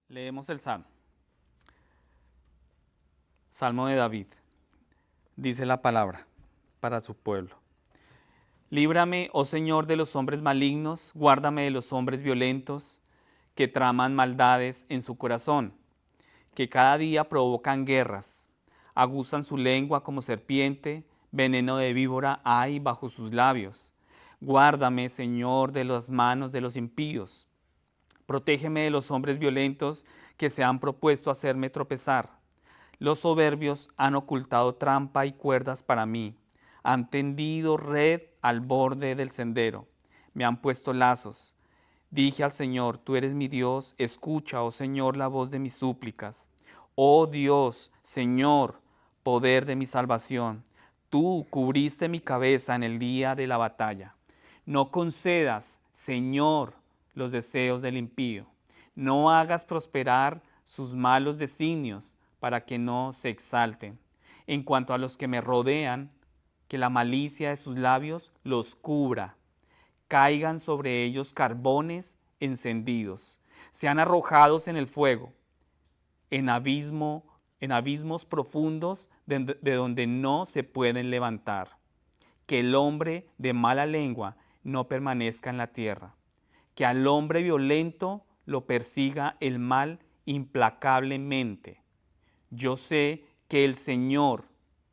Leemos el Salmo. Salmo de David. Dice la palabra para su pueblo. Líbrame, oh Señor, de los hombres malignos, guárdame de los hombres violentos, que traman maldades en su corazón, que cada día provocan guerras, aguzan su lengua como serpiente, veneno de víbora hay bajo sus labios. Guárdame, Señor, de las manos de los impíos. Protégeme de los hombres violentos que se han propuesto hacerme tropezar. Los soberbios han ocultado trampa y cuerdas para mí. Han tendido red al borde del sendero. Me han puesto lazos. Dije al Señor, tú eres mi Dios, escucha, oh Señor, la voz de mis súplicas. Oh Dios, Señor, poder de mi salvación, tú cubriste mi cabeza en el día de la batalla. No concedas, Señor, los deseos del impío. No hagas prosperar sus malos designios para que no se exalten. En cuanto a los que me rodean, que la malicia de sus labios los cubra. Caigan sobre ellos carbones encendidos, sean arrojados en el fuego, en abismos profundos de donde no se pueden levantar. Que el hombre de mala lengua no permanezca en la tierra. Que al hombre violento lo persiga el mal implacablemente. Yo sé que el Señor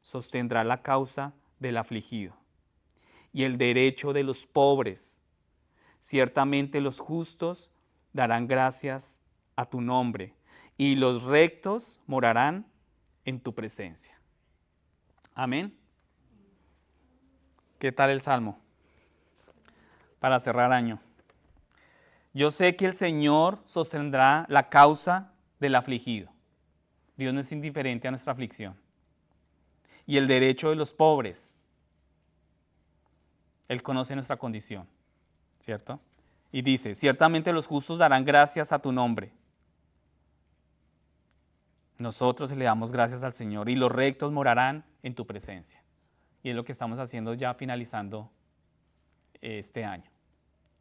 sostendrá la causa del afligido y el derecho de los pobres. Ciertamente los justos darán gracias a tu nombre y los rectos morarán en tu presencia. Amén. ¿Qué tal el Salmo? Para cerrar año. Yo sé que el Señor sostendrá la causa del afligido. Dios no es indiferente a nuestra aflicción. Y el derecho de los pobres. Él conoce nuestra condición, ¿cierto? Y dice, ciertamente los justos darán gracias a tu nombre. Nosotros le damos gracias al Señor y los rectos morarán en tu presencia. Y es lo que estamos haciendo ya finalizando este año,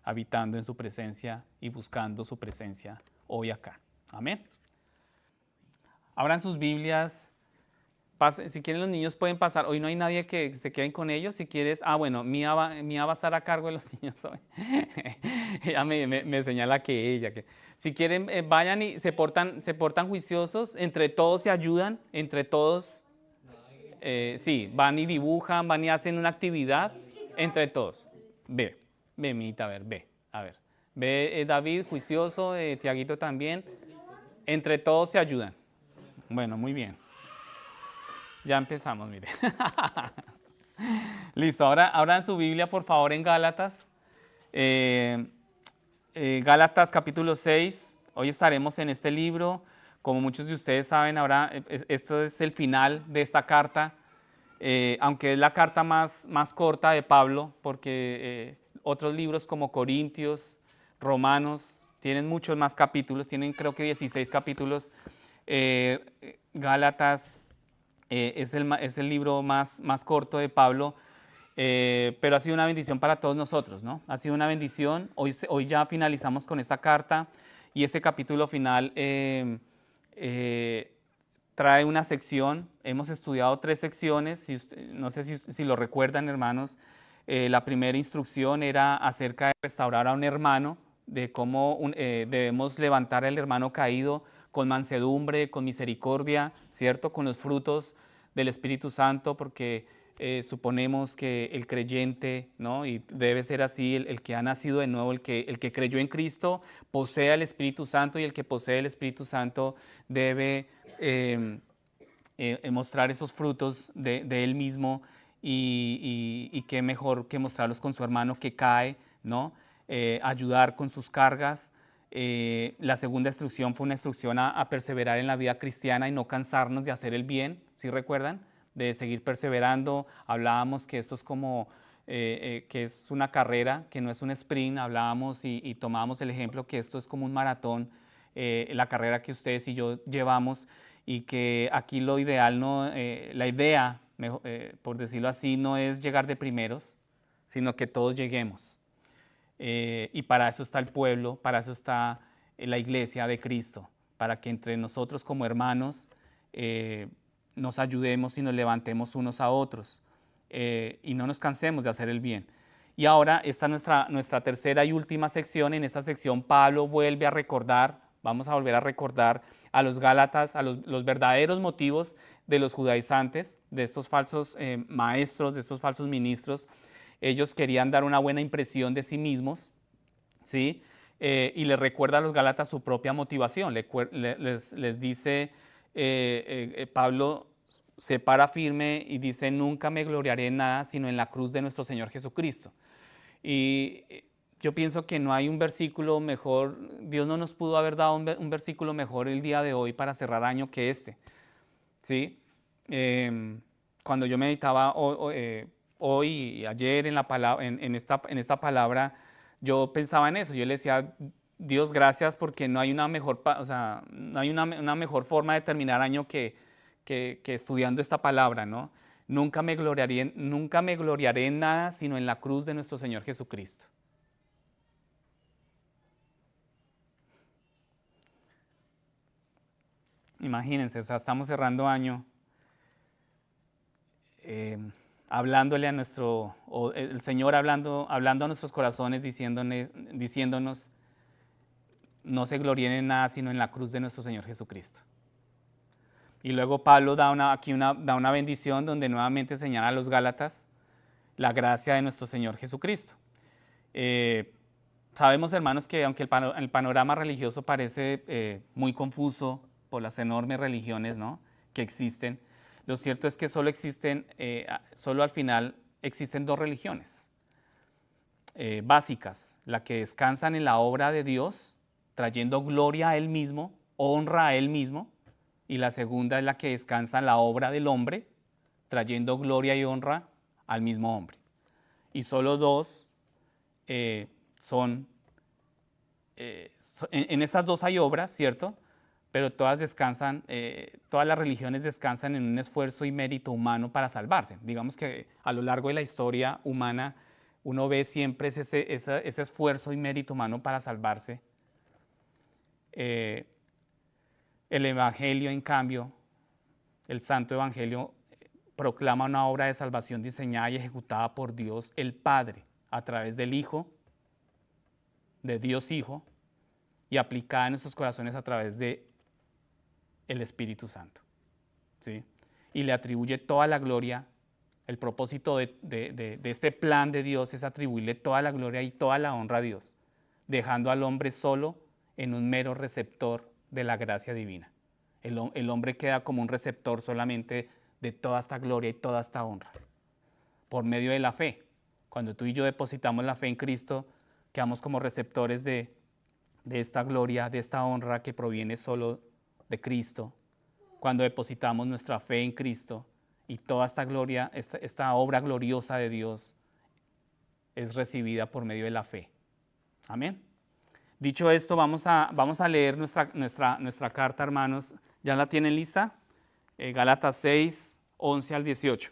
habitando en su presencia y buscando su presencia hoy acá. Amén. Abran sus Biblias. Si quieren los niños pueden pasar. Hoy no hay nadie que se queden con ellos. Si quieres, bueno, Mía va a estar a cargo de los niños hoy. Ella me señala que ella. Si quieren, vayan y se portan juiciosos. Entre todos se ayudan. Entre todos, sí, van y dibujan, van y hacen una actividad. Entre todos. Ve, Mita, a ver, ve. A ver. Ve, David, juicioso, Tiaguito también. Entre todos se ayudan. Bueno, muy bien. Ya empezamos, mire. Listo, ahora abran su Biblia, por favor, en Gálatas. Gálatas capítulo 6. Hoy estaremos en este libro. Como muchos de ustedes saben, ahora esto es el final de esta carta, aunque es la carta más corta de Pablo, porque otros libros como Corintios, Romanos, tienen muchos más capítulos, tienen creo que 16 capítulos. Gálatas es el libro más corto de Pablo, pero ha sido una bendición para todos nosotros, ¿no? Ha sido una bendición. Hoy ya finalizamos con esta carta y este capítulo final trae una sección. Hemos estudiado 3 secciones, no sé si lo recuerdan, hermanos. La primera instrucción era acerca de restaurar a un hermano, de cómo debemos levantar al hermano caído con mansedumbre, con misericordia, ¿cierto? Con los frutos del Espíritu Santo, porque suponemos que el creyente, ¿no? Y debe ser así, el que ha nacido de nuevo, el que creyó en Cristo, posee al Espíritu Santo, y el que posee el Espíritu Santo debe mostrar esos frutos de él mismo, y qué mejor que mostrarlos con su hermano que cae, ¿no? Ayudar con sus cargas. La segunda instrucción fue una instrucción a perseverar en la vida cristiana y no cansarnos de hacer el bien, ¿sí recuerdan? De seguir perseverando. Hablábamos que esto es como, que es una carrera, que no es un sprint. Hablábamos y tomábamos el ejemplo que esto es como un maratón, la carrera que ustedes y yo llevamos, y que aquí lo ideal, no, la idea, por decirlo así, no es llegar de primeros, sino que todos lleguemos. Y para eso está el pueblo, para eso está la iglesia de Cristo, para que entre nosotros como hermanos nos ayudemos y nos levantemos unos a otros y no nos cansemos de hacer el bien. Y ahora esta es nuestra tercera y última sección. En esta sección Pablo vuelve a recordar, vamos a volver a recordar a los Gálatas, a los verdaderos motivos de los judaizantes, de estos falsos maestros, de estos falsos ministros. Ellos querían dar una buena impresión de sí mismos, ¿sí? Y les recuerda a los Gálatas su propia motivación. Les dice Pablo, se para firme y dice, nunca me gloriaré en nada sino en la cruz de nuestro Señor Jesucristo. Y yo pienso que no hay un versículo mejor, Dios no nos pudo haber dado un versículo mejor el día de hoy para cerrar año que este, ¿sí? Cuando yo meditaba hoy y ayer en esta palabra, yo pensaba en eso, yo le decía, Dios, gracias porque no hay una mejor, o sea, no hay una mejor forma de terminar año que estudiando esta palabra, ¿no? Nunca me gloriaré en nada sino en la cruz de nuestro Señor Jesucristo. Imagínense, o sea, estamos cerrando año hablándole a o el Señor hablando a nuestros corazones, diciéndonos, no se glorien en nada sino en la cruz de nuestro Señor Jesucristo. Y luego Pablo da una bendición donde nuevamente señala a los Gálatas la gracia de nuestro Señor Jesucristo. Sabemos, hermanos, que aunque el panorama religioso parece muy confuso por las enormes religiones, ¿no?, que existen, lo cierto es que solo al final existen dos religiones básicas, la que descansan en la obra de Dios, trayendo gloria a Él mismo, honra a Él mismo, y la segunda es la que descansa en la obra del hombre, trayendo gloria y honra al mismo hombre. Y solo dos en estas dos hay obras, ¿cierto? Pero todas todas las religiones descansan en un esfuerzo y mérito humano para salvarse. Digamos que a lo largo de la historia humana uno ve siempre ese esfuerzo y mérito humano para salvarse. El Evangelio, en cambio, el Santo Evangelio proclama una obra de salvación diseñada y ejecutada por Dios el Padre a través del Hijo, de Dios Hijo, y aplicada en nuestros corazones a través de el Espíritu Santo, ¿sí? Y le atribuye toda la gloria. El propósito de este plan de Dios es atribuirle toda la gloria y toda la honra a Dios, dejando al hombre solo en un mero receptor de la gracia divina. El hombre queda como un receptor solamente de toda esta gloria y toda esta honra, por medio de la fe. Cuando tú y yo depositamos la fe en Cristo, quedamos como receptores de esta gloria, de esta honra que proviene solo de Cristo. Cuando depositamos nuestra fe en Cristo y toda esta gloria, esta obra gloriosa de Dios es recibida por medio de la fe. Amén. Dicho esto, vamos a leer nuestra carta, hermanos. ¿Ya la tienen lista? Gálatas 6, 11 al 18.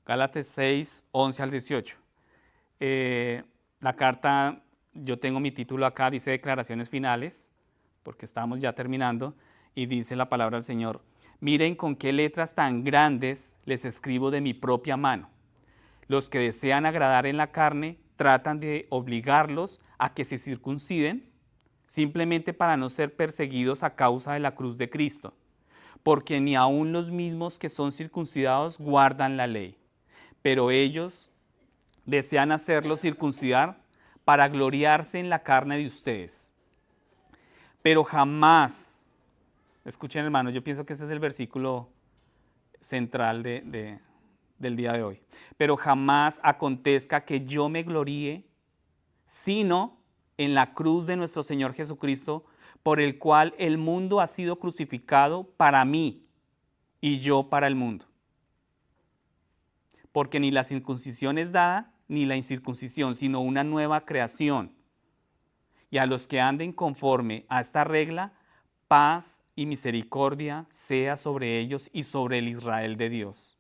Gálatas 6, 11 al 18. La carta, yo tengo mi título acá, dice Declaraciones Finales, porque estamos ya terminando, y dice la palabra del Señor: miren con qué letras tan grandes les escribo de mi propia mano. Los que desean agradar en la carne tratan de obligarlos a que se circunciden, simplemente para no ser perseguidos a causa de la cruz de Cristo, porque ni aun los mismos que son circuncidados guardan la ley, pero ellos desean hacerlos circuncidar para gloriarse en la carne de ustedes. Pero jamás, escuchen, hermanos, yo pienso que este es el versículo central del día de hoy. Pero jamás acontezca que yo me gloríe, sino en la cruz de nuestro Señor Jesucristo, por el cual el mundo ha sido crucificado para mí y yo para el mundo. Porque ni la circuncisión es dada, ni la incircuncisión, sino una nueva creación. Y a los que anden conforme a esta regla, paz y misericordia sea sobre ellos y sobre el Israel de Dios.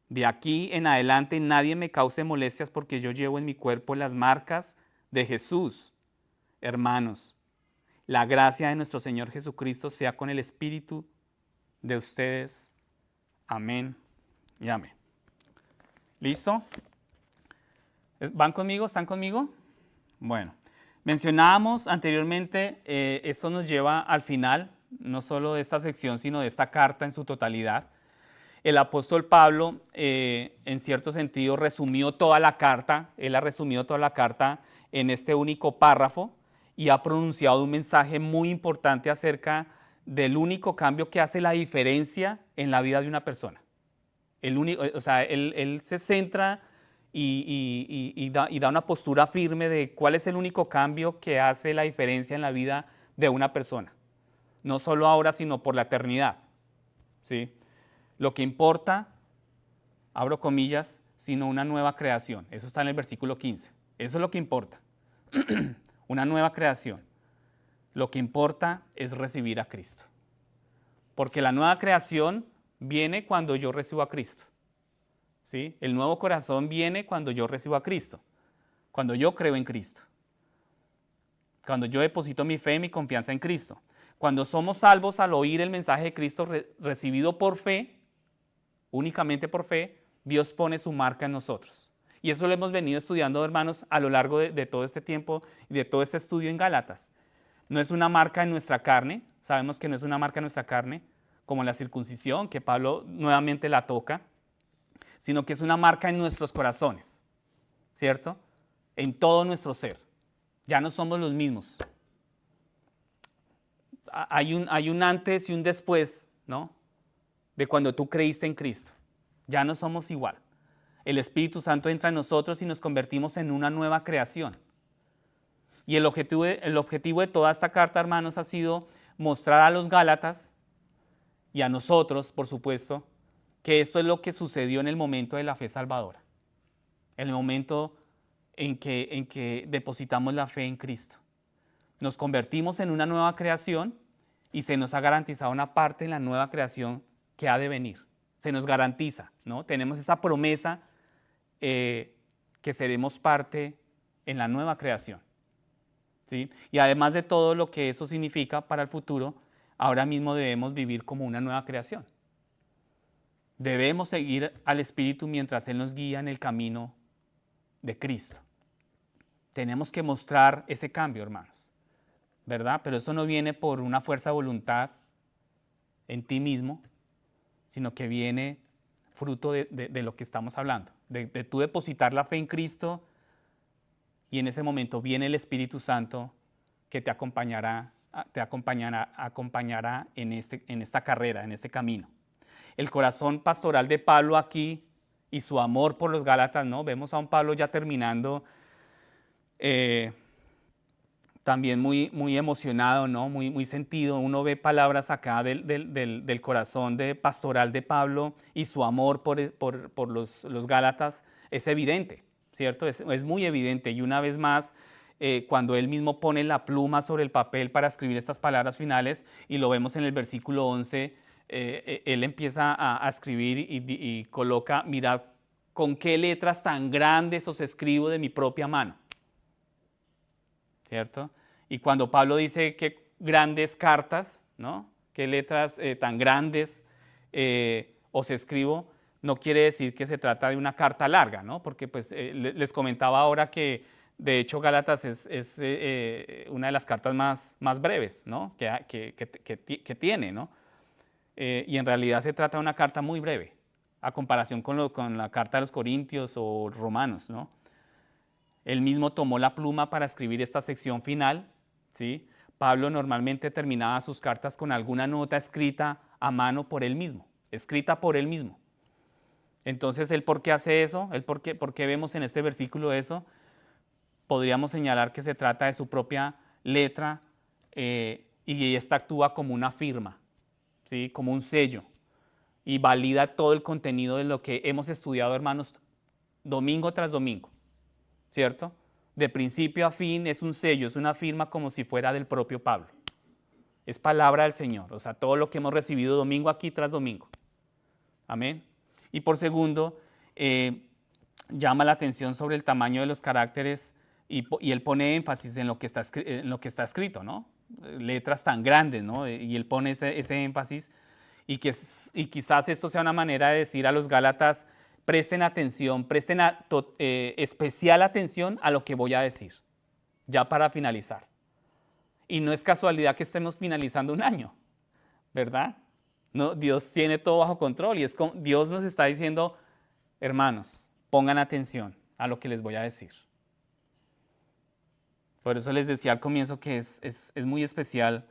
De aquí en adelante nadie me cause molestias, porque yo llevo en mi cuerpo las marcas de Jesús. Hermanos, La gracia de nuestro Señor Jesucristo sea con el espíritu de ustedes. Amén y amén. ¿Listo? ¿Van conmigo? ¿Están conmigo? Bueno, mencionábamos anteriormente, esto nos lleva al final, no solo de esta sección, sino de esta carta en su totalidad. El apóstol Pablo, en cierto sentido, resumió toda la carta, él ha resumido toda la carta en este único párrafo y ha pronunciado un mensaje muy importante acerca del único cambio que hace la diferencia en la vida de una persona. Él se centra y da una postura firme de cuál es el único cambio que hace la diferencia en la vida de una persona. No solo ahora, sino por la eternidad. ¿Sí? Lo que importa, abro comillas, sino una nueva creación. Eso está en el versículo 15. Eso es lo que importa. Una nueva creación. Lo que importa es recibir a Cristo. Porque la nueva creación viene cuando yo recibo a Cristo. ¿Sí? El nuevo corazón viene cuando yo recibo a Cristo, cuando yo creo en Cristo, cuando yo deposito mi fe y mi confianza en Cristo. Cuando somos salvos al oír el mensaje de Cristo recibido por fe, únicamente por fe, Dios pone su marca en nosotros. Y eso lo hemos venido estudiando, hermanos, a lo largo de todo este tiempo y de todo este estudio en Gálatas. No es una marca en nuestra carne, sabemos que no es una marca en nuestra carne, como la circuncisión, que Pablo nuevamente la toca, sino que es una marca en nuestros corazones, ¿cierto? En todo nuestro ser. Ya no somos los mismos. Hay un antes y un después, ¿no? De cuando tú creíste en Cristo. Ya no somos igual. El Espíritu Santo entra en nosotros y nos convertimos en una nueva creación. Y el objetivo de toda esta carta, hermanos, ha sido mostrar a los Gálatas y a nosotros, por supuesto, que esto es lo que sucedió en el momento de la fe salvadora, en el momento en que depositamos la fe en Cristo. Nos convertimos en una nueva creación y se nos ha garantizado una parte en la nueva creación que ha de venir. Se nos garantiza, ¿no? Tenemos esa promesa que seremos parte en la nueva creación, ¿sí? Y además de todo lo que eso significa para el futuro, ahora mismo debemos vivir como una nueva creación. Debemos seguir al Espíritu mientras Él nos guía en el camino de Cristo. Tenemos que mostrar ese cambio, hermanos, ¿verdad? Pero eso no viene por una fuerza de voluntad en ti mismo, sino que viene fruto de lo que estamos hablando, de tú depositar la fe en Cristo y en ese momento viene el Espíritu Santo que te acompañará en esta carrera, en este camino. El corazón pastoral de Pablo aquí y su amor por los Gálatas, ¿no? Vemos a un Pablo ya terminando, también muy emocionado, ¿no? Muy sentido. Uno ve palabras acá del corazón pastoral de Pablo y su amor por los Gálatas es evidente, ¿cierto? Es muy evidente. Y una vez más, cuando él mismo pone la pluma sobre el papel para escribir estas palabras finales, y lo vemos en el versículo 11, él empieza a escribir y coloca, mirad con qué letras tan grandes os escribo de mi propia mano, ¿cierto? Y cuando Pablo dice qué grandes cartas, ¿no? Qué letras tan grandes os escribo, no quiere decir que se trata de una carta larga, ¿no? Porque pues les comentaba ahora que de hecho Gálatas es una de las cartas más breves, ¿no? que tiene, ¿no? Y en realidad se trata de una carta muy breve, a comparación con la carta de los Corintios o Romanos, ¿no? Él mismo tomó la pluma para escribir esta sección final, ¿sí? Pablo normalmente terminaba sus cartas con alguna nota escrita a mano por él mismo, escrita por él mismo. Entonces, ¿él por qué hace eso? ¿Por qué vemos en este versículo eso? Podríamos señalar que se trata de su propia letra y esta actúa como una firma, ¿sí? Como un sello, y valida todo el contenido de lo que hemos estudiado, hermanos, domingo tras domingo, ¿cierto? De principio a fin es un sello, es una firma como si fuera del propio Pablo. Es palabra del Señor, o sea, todo lo que hemos recibido domingo aquí tras domingo. Amén. Y por segundo, llama la atención sobre el tamaño de los caracteres y él pone énfasis en lo que está escrito, ¿no? letras tan grandes, ¿no? Y él pone ese énfasis y quizás esto sea una manera de decir a los Gálatas, presten atención, especial atención a lo que voy a decir, ya para finalizar. Y no es casualidad que estemos finalizando un año, ¿verdad? No, Dios tiene todo bajo control y Dios nos está diciendo, hermanos, pongan atención a lo que les voy a decir. Por eso les decía al comienzo que es muy especial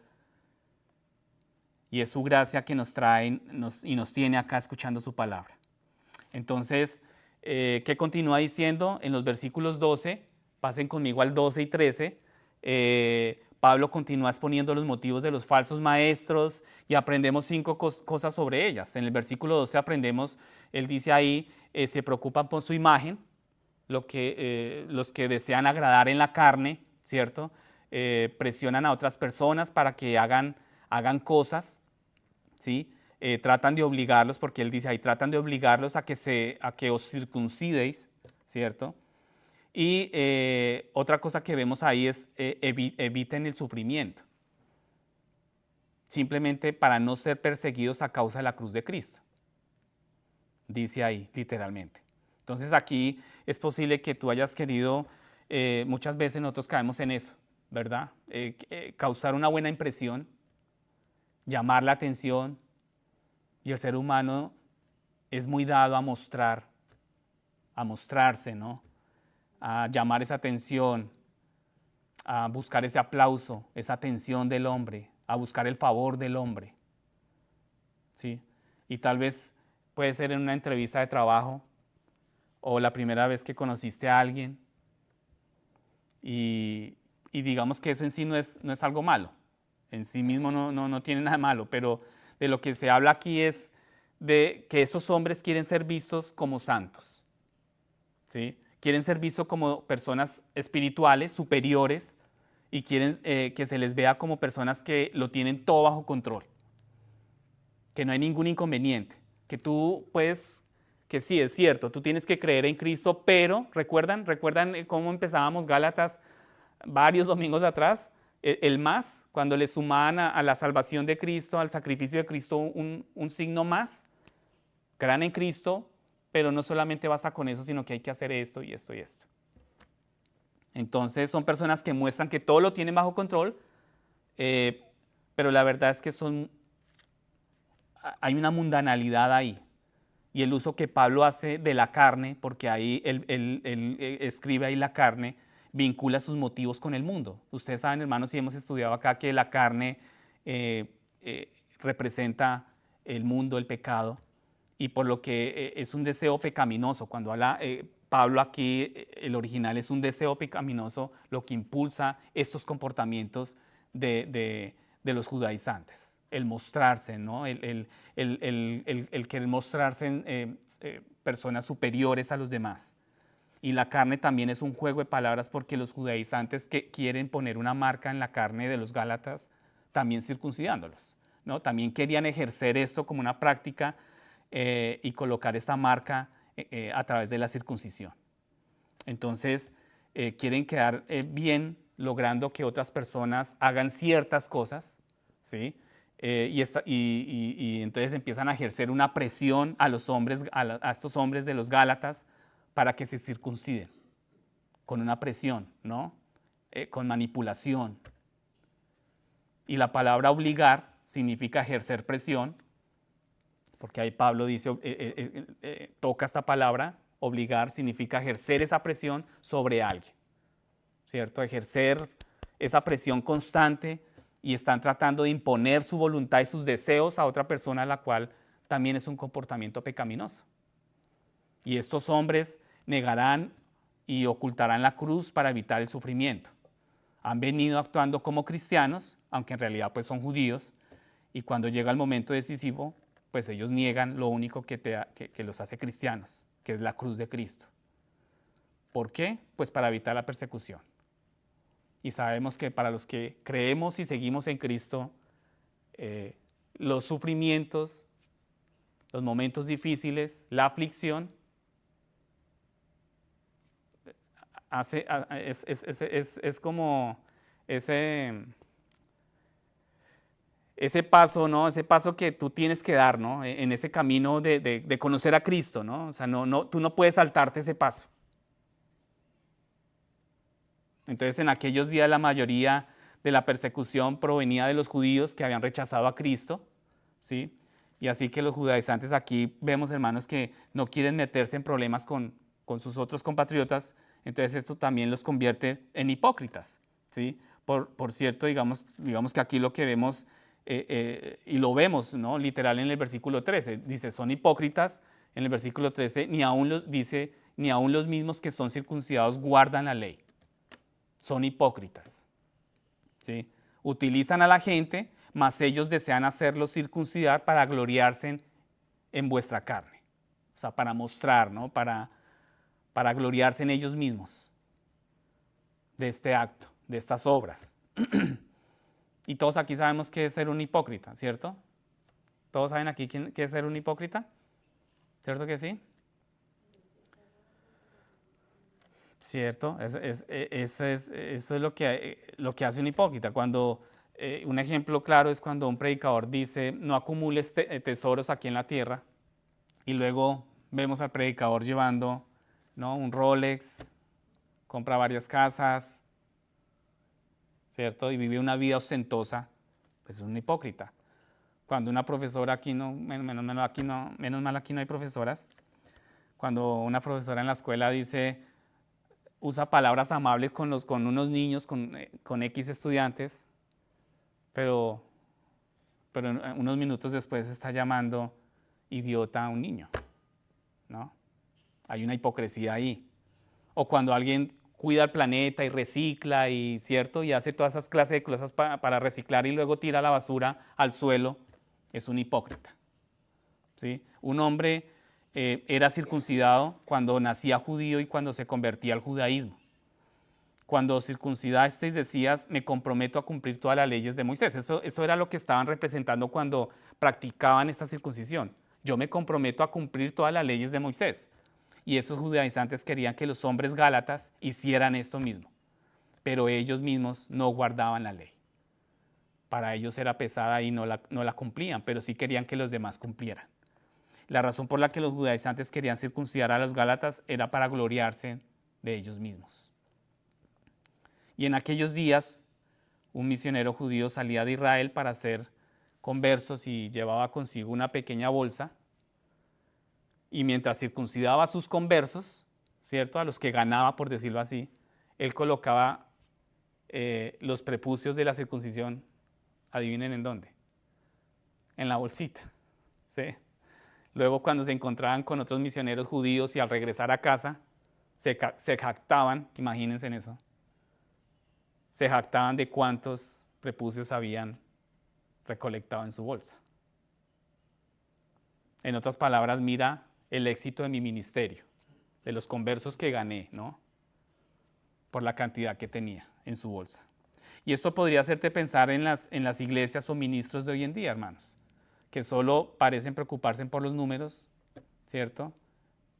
y es su gracia que nos trae y nos tiene acá escuchando su palabra. Entonces, ¿qué continúa diciendo? En los versículos 12, pasen conmigo al 12 y 13, Pablo continúa exponiendo los motivos de los falsos maestros y aprendemos 5 cosas sobre ellas. En el versículo 12 aprendemos, él dice ahí, se preocupan por su imagen, los que desean agradar en la carne, ¿cierto? Presionan a otras personas para que hagan cosas, ¿sí? Tratan de obligarlos, porque él dice ahí, tratan de obligarlos a que os circuncidéis, ¿cierto? Y otra cosa que vemos ahí es eviten el sufrimiento, simplemente para no ser perseguidos a causa de la cruz de Cristo, dice ahí literalmente. Entonces aquí es posible que tú hayas querido, muchas veces nosotros caemos en eso, ¿verdad? Causar una buena impresión, llamar la atención, y el ser humano es muy dado a mostrarse, ¿no? A llamar esa atención, a buscar ese aplauso, esa atención del hombre, a buscar el favor del hombre, ¿sí? Y tal vez puede ser en una entrevista de trabajo o la primera vez que conociste a alguien y digamos que eso en sí no es algo malo, en sí mismo no tiene nada malo, pero de lo que se habla aquí es de que esos hombres quieren ser vistos como santos, ¿sí? Quieren ser vistos como personas espirituales, superiores, y quieren que se les vea como personas que lo tienen todo bajo control, que no hay ningún inconveniente, que tú puedes, que sí, es cierto, tú tienes que creer en Cristo, pero ¿recuerdan cómo empezábamos Gálatas varios domingos atrás? El más, cuando le sumaban a la salvación de Cristo, al sacrificio de Cristo, un signo más, crean en Cristo, pero no solamente basta con eso, sino que hay que hacer esto y esto y esto. Entonces son personas que muestran que todo lo tienen bajo control, pero la verdad es que hay una mundanalidad ahí. Y el uso que Pablo hace de la carne, porque ahí él escribe ahí la carne, vincula sus motivos con el mundo. Ustedes saben, hermanos, y hemos estudiado acá que la carne representa el mundo, el pecado, y por lo que es un deseo pecaminoso. Cuando habla Pablo aquí, el original es un deseo pecaminoso, lo que impulsa estos comportamientos de los judaizantes. El mostrarse, ¿no? el querer mostrarse en personas superiores a los demás. Y la carne también es un juego de palabras porque los judaizantes que quieren poner una marca en la carne de los gálatas, también circuncidándolos, ¿no? También querían ejercer esto como una práctica y colocar esta marca a través de la circuncisión. Entonces, quieren quedar bien logrando que otras personas hagan ciertas cosas, ¿sí? Y entonces empiezan a ejercer una presión a los hombres, a estos hombres de los Gálatas para que se circunciden, con una presión, ¿no? Con manipulación. Y la palabra obligar significa ejercer presión, porque ahí Pablo dice, toca esta palabra, obligar significa ejercer esa presión sobre alguien, ¿cierto? Ejercer esa presión constante y están tratando de imponer su voluntad y sus deseos a otra persona, la cual también es un comportamiento pecaminoso. Y estos hombres negarán y ocultarán la cruz para evitar el sufrimiento. Han venido actuando como cristianos, aunque en realidad pues son judíos, y cuando llega el momento decisivo, pues ellos niegan lo único que los hace cristianos, que es la cruz de Cristo. ¿Por qué? Pues para evitar la persecución. Y sabemos que para los que creemos y seguimos en Cristo, los sufrimientos, los momentos difíciles, la aflicción, es como ese ese paso, ¿no? Ese paso que tú tienes que dar, ¿no? En ese camino de conocer a Cristo, ¿no? O sea, tú no puedes saltarte ese paso. Entonces, en aquellos días la mayoría de la persecución provenía de los judíos que habían rechazado a Cristo, ¿sí? Y así que los judaizantes aquí vemos, hermanos, que no quieren meterse en problemas con sus otros compatriotas, entonces esto también los convierte en hipócritas, ¿sí? Por cierto, digamos que aquí lo que vemos, y lo vemos, ¿no? Literal en el versículo 13, dice, son hipócritas, en el versículo 13, dice, ni aún los mismos que son circuncidados guardan la ley, son hipócritas, ¿sí? Utilizan a la gente, mas ellos desean hacerlos circuncidar para gloriarse en vuestra carne, o sea, para mostrar, ¿no? Para gloriarse en ellos mismos de este acto, de estas obras. Y todos aquí sabemos qué es ser un hipócrita, ¿cierto? ¿Todos saben aquí qué es ser un hipócrita? ¿Cierto que sí? ¿Cierto? Eso es lo que hace un hipócrita. Cuando, un ejemplo claro es cuando un predicador dice, no acumules tesoros aquí en la tierra, y luego vemos al predicador llevando, ¿no? Un Rolex, compra varias casas, ¿cierto? Y vive una vida ostentosa, pues es un hipócrita. Cuando una profesora aquí no, menos mal aquí no hay profesoras, cuando una profesora en la escuela dice, usa palabras amables con unos niños, con X estudiantes, pero unos minutos después está llamando idiota a un niño, ¿no? Hay una hipocresía ahí. O cuando alguien cuida el planeta y recicla y cierto y hace todas esas clases de cosas para reciclar y luego tira la basura al suelo, es un hipócrita, ¿sí? Un hombre era circuncidado cuando nacía judío y cuando se convertía al judaísmo. Cuando circuncidasteis decías, me comprometo a cumplir todas las leyes de Moisés. Eso era lo que estaban representando cuando practicaban esta circuncisión. Yo me comprometo a cumplir todas las leyes de Moisés. Y esos judaizantes querían que los hombres gálatas hicieran esto mismo, pero ellos mismos no guardaban la ley. Para ellos era pesada y no la cumplían, pero sí querían que los demás cumplieran. La razón por la que los judaizantes querían circuncidar a los gálatas era para gloriarse de ellos mismos. Y en aquellos días, un misionero judío salía de Israel para hacer conversos y llevaba consigo una pequeña bolsa. Y mientras circuncidaba a sus conversos, ¿cierto? A los que ganaba, por decirlo así, él colocaba los prepucios de la circuncisión, adivinen en dónde, en la bolsita, ¿sí? Luego cuando se encontraban con otros misioneros judíos y al regresar a casa, se jactaban, imagínense en eso, se jactaban de cuántos prepucios habían recolectado en su bolsa. En otras palabras, mira el éxito de mi ministerio, de los conversos que gané, ¿no? Por la cantidad que tenía en su bolsa. Y esto podría hacerte pensar en las iglesias o ministros de hoy en día, hermanos, que solo parecen preocuparse por los números, ¿cierto?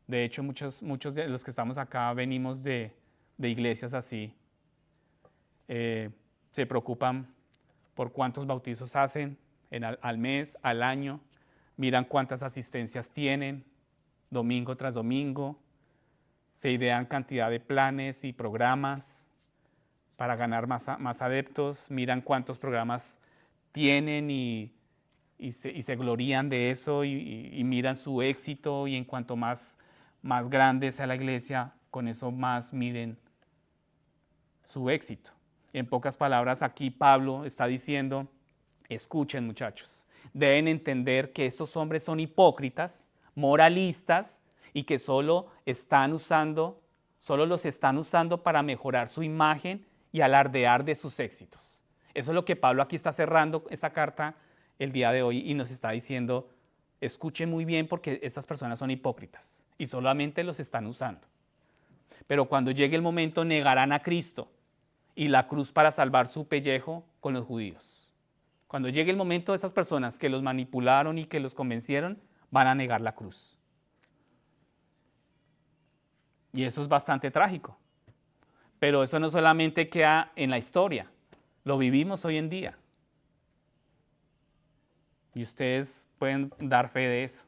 De hecho, muchos de los que estamos acá venimos de iglesias así. Se preocupan por cuántos bautizos hacen al mes, al año, miran cuántas asistencias tienen, domingo tras domingo, se idean cantidad de planes y programas para ganar más adeptos, miran cuántos programas tienen y se glorían de eso y miran su éxito y en cuanto más grande sea la iglesia, con eso más miden su éxito. En pocas palabras, aquí Pablo está diciendo, escuchen muchachos, deben entender que estos hombres son hipócritas, moralistas y que solo los están usando para mejorar su imagen y alardear de sus éxitos. Eso es lo que Pablo aquí está cerrando esta carta el día de hoy y nos está diciendo, escuchen muy bien porque estas personas son hipócritas y solamente los están usando. Pero cuando llegue el momento negarán a Cristo y la cruz para salvar su pellejo con los judíos. Cuando llegue el momento, esas personas que los manipularon y que los convencieron van a negar la cruz. Y eso es bastante trágico. Pero eso no solamente queda en la historia, lo vivimos hoy en día. Y ustedes pueden dar fe de eso.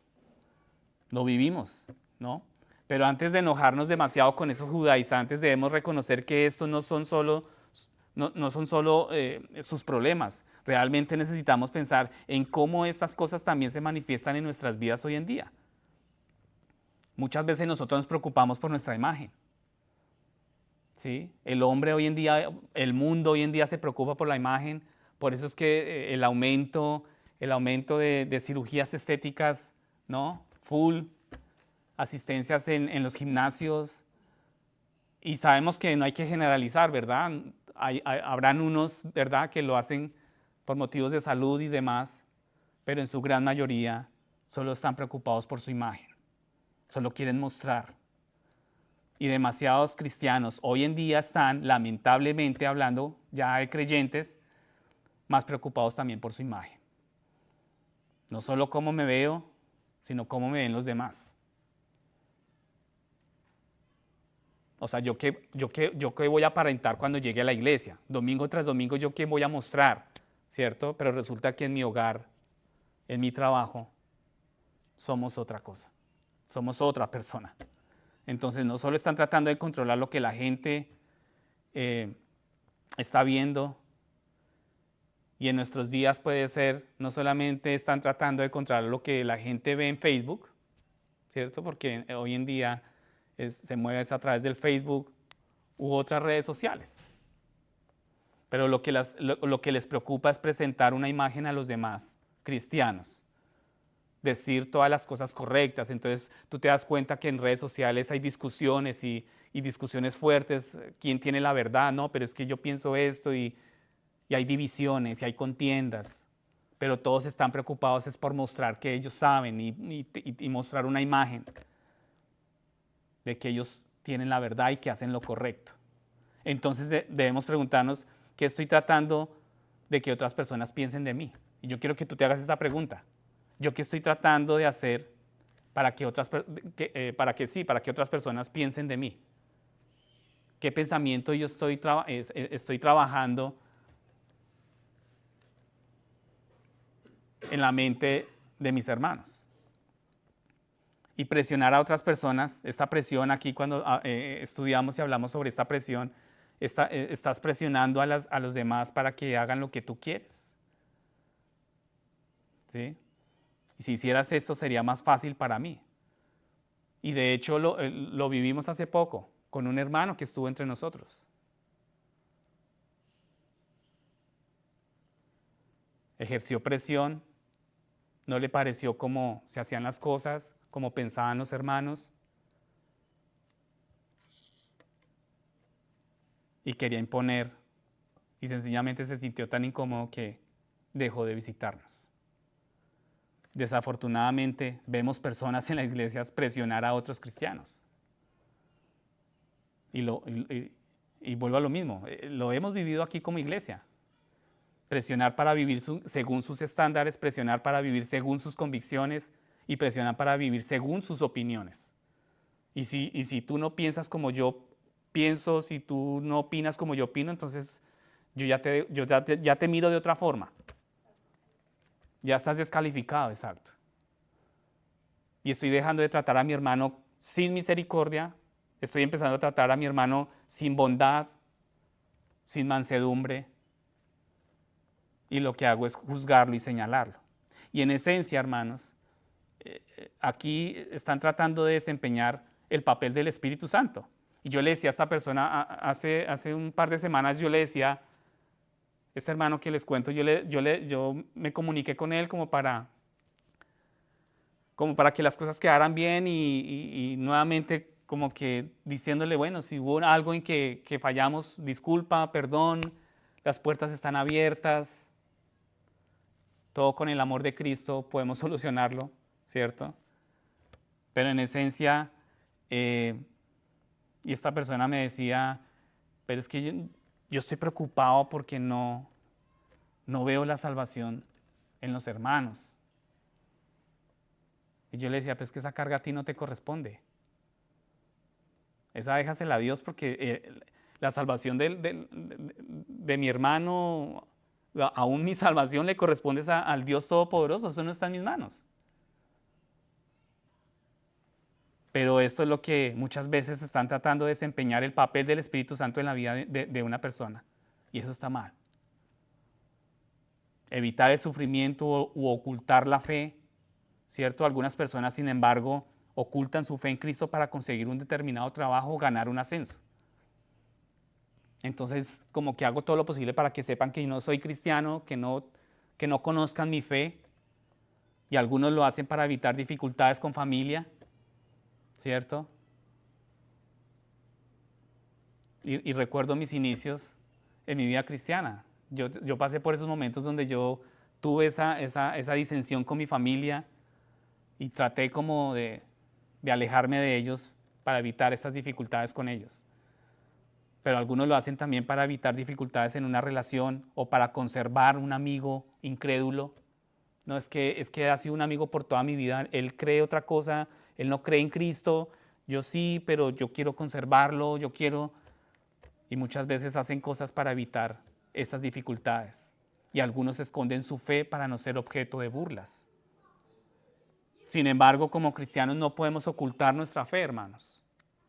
Lo vivimos, ¿no? Pero antes de enojarnos demasiado con esos judaizantes, debemos reconocer que estos no son solo, no son solo sus problemas. Realmente necesitamos pensar en cómo estas cosas también se manifiestan en nuestras vidas hoy en día. Muchas veces nosotros nos preocupamos por nuestra imagen. ¿Sí? El hombre hoy en día, el mundo hoy en día se preocupa por la imagen. Por eso es que el aumento de cirugías estéticas, ¿no? Full, asistencias en los gimnasios. Y sabemos que no hay que generalizar, ¿verdad? Habrán unos, ¿verdad?, que lo hacen por motivos de salud y demás, pero en su gran mayoría solo están preocupados por su imagen. Solo quieren mostrar. Y demasiados cristianos hoy en día están, lamentablemente hablando ya de creyentes, más preocupados también por su imagen. No solo cómo me veo, sino cómo me ven los demás. O sea, yo qué voy a aparentar cuando llegue a la iglesia. Domingo tras domingo, yo qué voy a mostrar, ¿cierto? Pero resulta que en mi hogar, en mi trabajo, somos otra cosa. Somos otra persona. Entonces, no solo están tratando de controlar lo que la gente está viendo, y en nuestros días puede ser, no solamente están tratando de controlar lo que la gente ve en Facebook, ¿cierto? Porque hoy en día se mueve a través del Facebook u otras redes sociales. Pero lo que les preocupa es presentar una imagen a los demás cristianos, decir todas las cosas correctas. Entonces tú te das cuenta que en redes sociales hay discusiones y discusiones fuertes, quién tiene la verdad, no, pero es que yo pienso esto, y hay divisiones y hay contiendas, pero todos están preocupados es por mostrar que ellos saben y mostrar una imagen de que ellos tienen la verdad y que hacen lo correcto. Entonces debemos preguntarnos qué estoy tratando de que otras personas piensen de mí. Y yo quiero que tú te hagas esa pregunta. ¿Yo qué estoy tratando de hacer para que otras personas piensen de mí? ¿Qué pensamiento yo estoy trabajando en la mente de mis hermanos? Y presionar a otras personas, esta presión aquí cuando estudiamos y hablamos sobre esta presión, estás presionando a los demás para que hagan lo que tú quieres. ¿Sí? Y si hicieras esto sería más fácil para mí. Y de hecho lo vivimos hace poco con un hermano que estuvo entre nosotros. Ejerció presión, no le pareció cómo se hacían las cosas, cómo pensaban los hermanos, y quería imponer, y sencillamente se sintió tan incómodo que dejó de visitarnos. Desafortunadamente vemos personas en las iglesias presionar a otros cristianos. Y vuelvo a lo mismo, lo hemos vivido aquí como iglesia. Presionar para vivir según sus estándares, presionar para vivir según sus convicciones y presionar para vivir según sus opiniones. Y si tú no piensas como yo pienso, si tú no opinas como yo opino, entonces yo ya te miro de otra forma. Ya estás descalificado, exacto. Y estoy dejando de tratar a mi hermano sin misericordia, estoy empezando a tratar a mi hermano sin bondad, sin mansedumbre, y lo que hago es juzgarlo y señalarlo. Y en esencia, hermanos, aquí están tratando de desempeñar el papel del Espíritu Santo. Y yo le decía a esta persona, hace un par de semanas yo le decía, este hermano que les cuento, yo me comuniqué con él como para que las cosas quedaran bien, y nuevamente como que diciéndole, bueno, si hubo algo en que fallamos, disculpa, perdón, las puertas están abiertas, todo con el amor de Cristo podemos solucionarlo, ¿cierto? Pero en esencia, y esta persona me decía, pero es que yo estoy preocupado porque no veo la salvación en los hermanos. Y yo le decía, pues que esa carga a ti no te corresponde. Esa déjasela a Dios, porque la salvación de mi hermano Aún mi salvación le corresponde al Dios Todopoderoso, eso no está en mis manos. Pero esto es lo que muchas veces están tratando de desempeñar el papel del Espíritu Santo en la vida de una persona. Y eso está mal. Evitar el sufrimiento u ocultar la fe, ¿cierto? Algunas personas, sin embargo, ocultan su fe en Cristo para conseguir un determinado trabajo o ganar un ascenso. Entonces, como que hago todo lo posible para que sepan que yo no soy cristiano, que no conozcan mi fe. Y algunos lo hacen para evitar dificultades con familia, ¿cierto? Y recuerdo mis inicios en mi vida cristiana. Yo pasé por esos momentos donde yo tuve esa disensión con mi familia y traté como de alejarme de ellos para evitar esas dificultades con ellos. Pero algunos lo hacen también para evitar dificultades en una relación o para conservar un amigo incrédulo. No, es que ha sido un amigo por toda mi vida, él cree otra cosa, él no cree en Cristo, yo sí, pero yo quiero conservarlo, yo quiero... Y muchas veces hacen cosas para evitar esas dificultades. Y algunos esconden su fe para no ser objeto de burlas. Sin embargo, como cristianos no podemos ocultar nuestra fe, hermanos.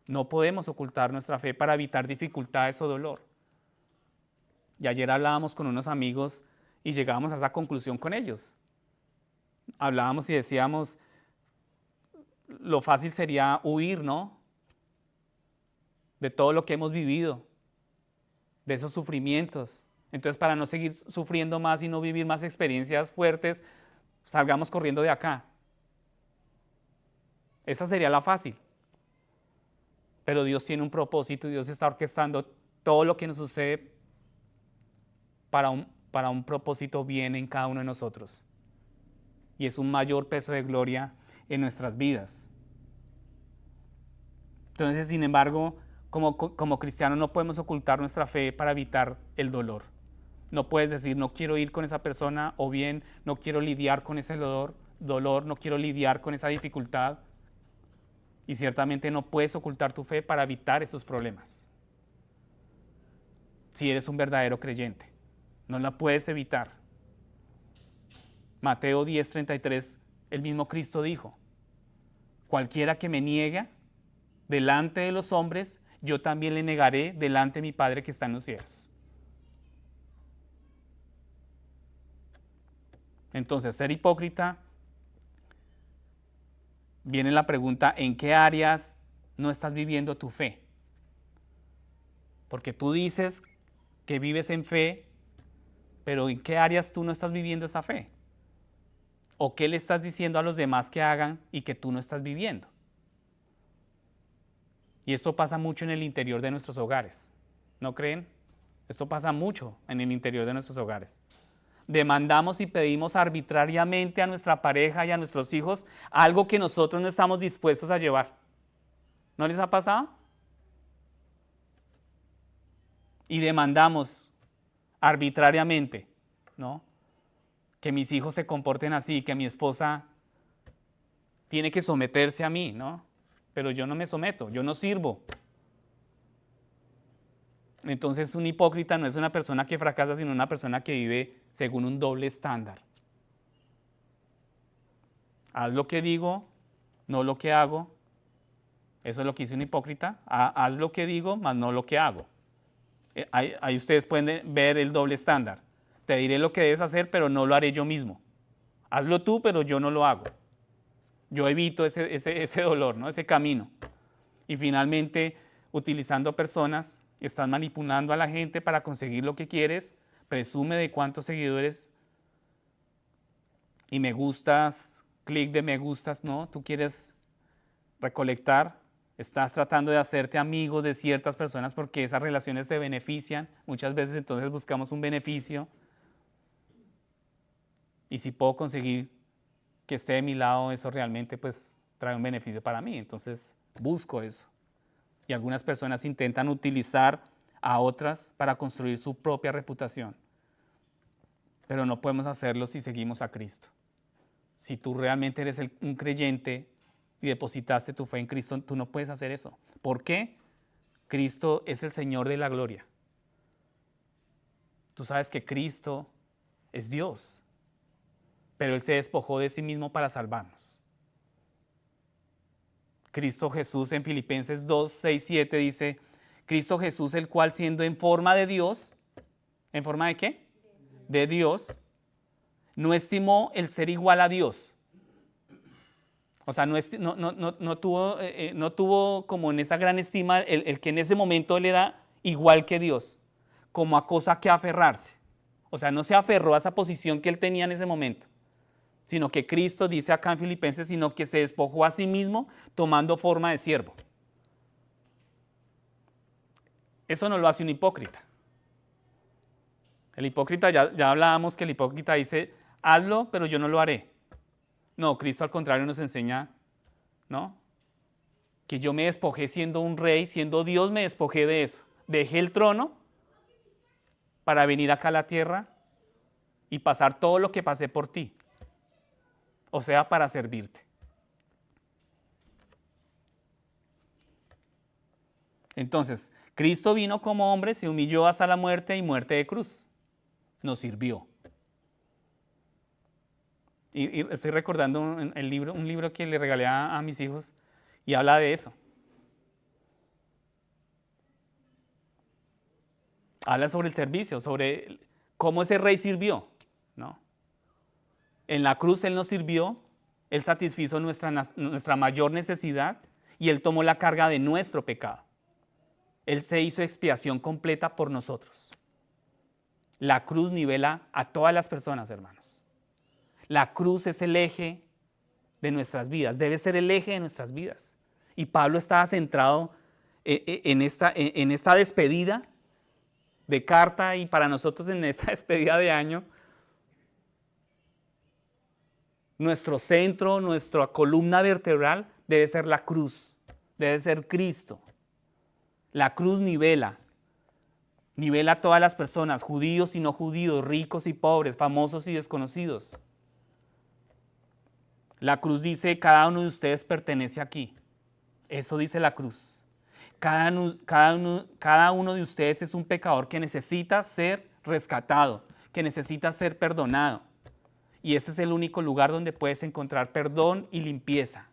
No podemos ocultar nuestra fe para evitar dificultades o dolor. Y ayer hablábamos con unos amigos y llegábamos a esa conclusión con ellos. Hablábamos y decíamos, lo fácil sería huir, ¿no? De todo lo que hemos vivido, de esos sufrimientos. Entonces, para no seguir sufriendo más y no vivir más experiencias fuertes, salgamos corriendo de acá. Esa sería la fácil. Pero Dios tiene un propósito y Dios está orquestando todo lo que nos sucede para un propósito bien en cada uno de nosotros. Y es un mayor peso de gloria en nuestras vidas. Entonces, sin embargo, como cristianos no podemos ocultar nuestra fe para evitar el dolor. No puedes decir, no quiero ir con esa persona, o bien no quiero lidiar con ese dolor, no quiero lidiar con esa dificultad. Y ciertamente no puedes ocultar tu fe para evitar esos problemas. Si eres un verdadero creyente, no la puedes evitar. Mateo 10:33, el mismo Cristo dijo, cualquiera que me niegue delante de los hombres, yo también le negaré delante de mi Padre que está en los cielos. Entonces, ser hipócrita, viene la pregunta, ¿en qué áreas no estás viviendo tu fe? Porque tú dices que vives en fe, pero ¿en qué áreas tú no estás viviendo esa fe? ¿O qué le estás diciendo a los demás que hagan y que tú no estás viviendo? Y esto pasa mucho en el interior de nuestros hogares, ¿no creen? Esto pasa mucho en el interior de nuestros hogares. Demandamos y pedimos arbitrariamente a nuestra pareja y a nuestros hijos algo que nosotros no estamos dispuestos a llevar. ¿No les ha pasado? Y demandamos arbitrariamente, ¿no? Que mis hijos se comporten así, que mi esposa tiene que someterse a mí, ¿no? Pero yo no me someto, yo no sirvo. Entonces un hipócrita no es una persona que fracasa, sino una persona que vive según un doble estándar. Haz lo que digo, no lo que hago. Eso es lo que dice un hipócrita. Haz lo que digo, más no lo que hago. Ahí ustedes pueden ver el doble estándar. Te diré lo que debes hacer, pero no lo haré yo mismo. Hazlo tú, pero yo no lo hago. Yo evito ese dolor, ¿no? Ese camino. Y finalmente, utilizando personas, estás manipulando a la gente para conseguir lo que quieres, presume de cuántos seguidores y me gustas, clic de me gustas, ¿no? Tú quieres recolectar, estás tratando de hacerte amigo de ciertas personas porque esas relaciones te benefician. Muchas veces entonces buscamos un beneficio. Y si puedo conseguir que esté de mi lado, eso realmente pues trae un beneficio para mí. Entonces busco eso. Y algunas personas intentan utilizar a otras para construir su propia reputación. Pero no podemos hacerlo si seguimos a Cristo. Si tú realmente eres un creyente y depositaste tu fe en Cristo, tú no puedes hacer eso. ¿Por qué? Cristo es el Señor de la gloria. Tú sabes que Cristo es Dios. Pero Él se despojó de sí mismo para salvarnos. Cristo Jesús en Filipenses 2, 6, 7 dice, Cristo Jesús, el cual siendo en forma de Dios, ¿en forma de qué? De Dios, no estimó el ser igual a Dios. O sea, no tuvo como en esa gran estima el que en ese momento Él era igual que Dios, como a cosa que aferrarse. O sea, no se aferró a esa posición que Él tenía en ese momento, sino que Cristo, dice acá en Filipenses, sino que se despojó a sí mismo tomando forma de siervo. Eso no lo hace un hipócrita. El hipócrita, ya hablábamos que el hipócrita dice, hazlo, pero yo no lo haré. No, Cristo al contrario nos enseña, ¿no? Que yo me despojé siendo un rey, siendo Dios, me despojé de eso. Dejé el trono para venir acá a la tierra y pasar todo lo que pasé por ti. O sea, para servirte. Entonces, Cristo vino como hombre, se humilló hasta la muerte y muerte de cruz. Nos sirvió. Y estoy recordando un libro que le regalé a mis hijos y habla de eso. Habla sobre el servicio, sobre cómo ese rey sirvió, ¿no? En la cruz Él nos sirvió, Él satisfizo nuestra mayor necesidad y Él tomó la carga de nuestro pecado. Él se hizo expiación completa por nosotros. La cruz nivela a todas las personas, hermanos. La cruz es el eje de nuestras vidas, debe ser el eje de nuestras vidas. Y Pablo estaba centrado en esta despedida de carta y para nosotros en esta despedida de año. Nuestro centro, nuestra columna vertebral debe ser la cruz, debe ser Cristo. La cruz nivela a todas las personas, judíos y no judíos, ricos y pobres, famosos y desconocidos. La cruz dice, cada uno de ustedes pertenece aquí. Eso dice la cruz. Cada uno de ustedes es un pecador que necesita ser rescatado, que necesita ser perdonado. Y ese es el único lugar donde puedes encontrar perdón y limpieza,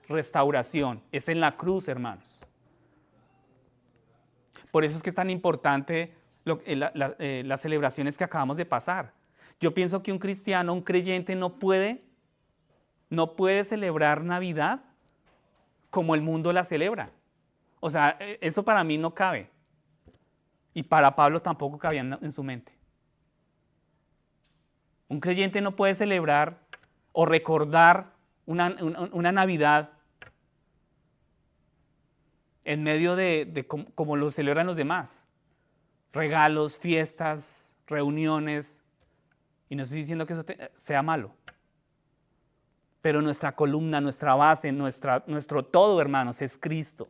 restauración. Es en la cruz, hermanos. Por eso es que es tan importante las celebraciones que acabamos de pasar. Yo pienso que un cristiano, un creyente no puede celebrar Navidad como el mundo la celebra. O sea, eso para mí no cabe. Y para Pablo tampoco cabía en su mente. Un creyente no puede celebrar o recordar una Navidad en medio de como lo celebran los demás. Regalos, fiestas, reuniones. Y no estoy diciendo que eso sea malo. Pero nuestra columna, nuestra base, nuestro todo, hermanos, es Cristo.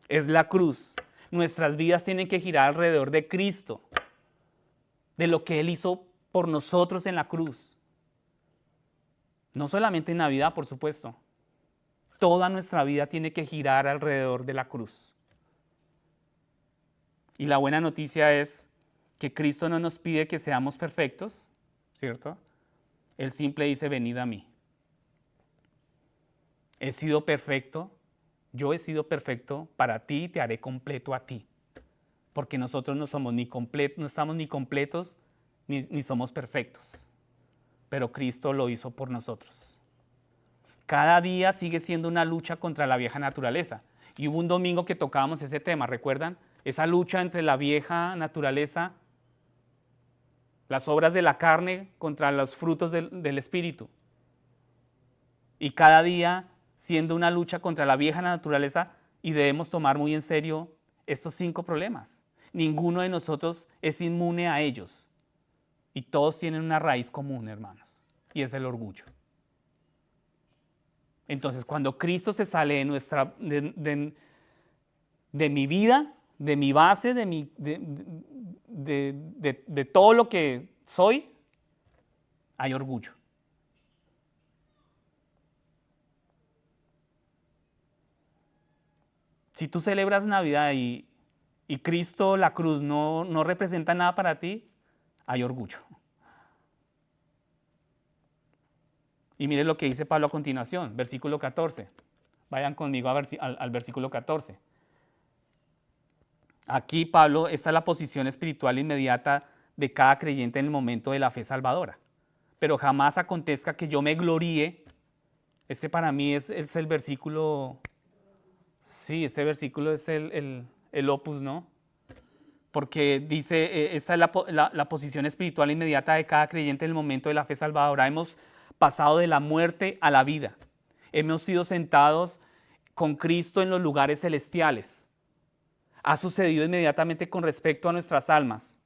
Es la cruz. Nuestras vidas tienen que girar alrededor de Cristo, de lo que Él hizo por nosotros en la cruz. No solamente en Navidad, por supuesto. Toda nuestra vida tiene que girar alrededor de la cruz. Y la buena noticia es que Cristo no nos pide que seamos perfectos, ¿cierto? Él simple dice, venid a mí. He sido perfecto, yo he sido perfecto para ti y te haré completo a ti. Porque nosotros no somos no estamos ni completos ni somos perfectos. Pero Cristo lo hizo por nosotros. Cada día sigue siendo una lucha contra la vieja naturaleza. Y hubo un domingo que tocábamos ese tema, ¿recuerdan? Esa lucha entre la vieja naturaleza, las obras de la carne contra los frutos del Espíritu. Y cada día siendo una lucha contra la vieja naturaleza y debemos tomar muy en serio estos 5 problemas. Ninguno de nosotros es inmune a ellos. Y todos tienen una raíz común, hermanos, y es el orgullo. Entonces, cuando Cristo se sale de mi vida, de mi base, de todo lo que soy, hay orgullo. Si tú celebras Navidad y y Cristo, la cruz, no representa nada para ti, hay orgullo. Y mire lo que dice Pablo a continuación, versículo 14. Vayan conmigo al versículo 14. Aquí, Pablo, esta es la posición espiritual inmediata de cada creyente en el momento de la fe salvadora. Pero jamás acontezca que yo me gloríe. Este para mí es el versículo, sí, este versículo es el opus, ¿no? Porque dice, esta es la posición espiritual inmediata de cada creyente en el momento de la fe salvadora. Hemos pasado de la muerte a la vida. Hemos sido sentados con Cristo en los lugares celestiales. Ha sucedido inmediatamente con respecto a nuestras almas.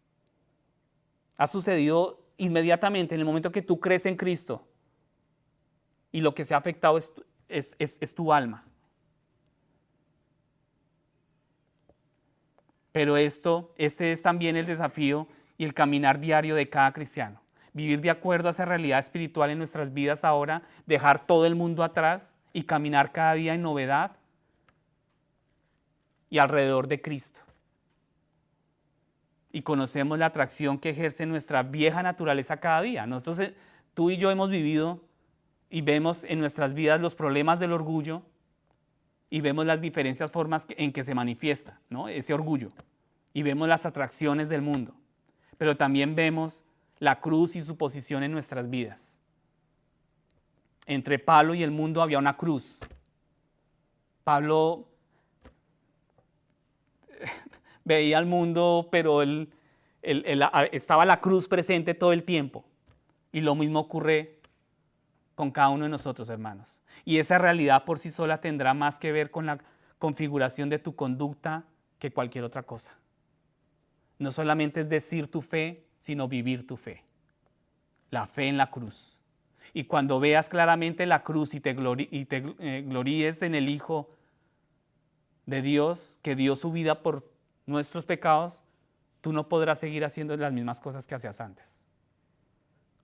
Ha sucedido inmediatamente en el momento que tú crees en Cristo. Y lo que se ha afectado es tu alma. Pero este es también el desafío y el caminar diario de cada cristiano. Vivir de acuerdo a esa realidad espiritual en nuestras vidas ahora, dejar todo el mundo atrás y caminar cada día en novedad y alrededor de Cristo. Y conocemos la atracción que ejerce nuestra vieja naturaleza cada día. Nosotros, tú y yo hemos vivido y vemos en nuestras vidas los problemas del orgullo y vemos las diferentes formas en que se manifiesta, ¿no? Ese orgullo. Y vemos las atracciones del mundo. Pero también vemos la cruz y su posición en nuestras vidas. Entre Pablo y el mundo había una cruz. Pablo veía al mundo, pero estaba la cruz presente todo el tiempo. Y lo mismo ocurre con cada uno de nosotros, hermanos. Y esa realidad por sí sola tendrá más que ver con la configuración de tu conducta que cualquier otra cosa. No solamente es decir tu fe, sino vivir tu fe. La fe en la cruz. Y cuando veas claramente la cruz y te gloríes en el Hijo de Dios, que dio su vida por nuestros pecados, tú no podrás seguir haciendo las mismas cosas que hacías antes.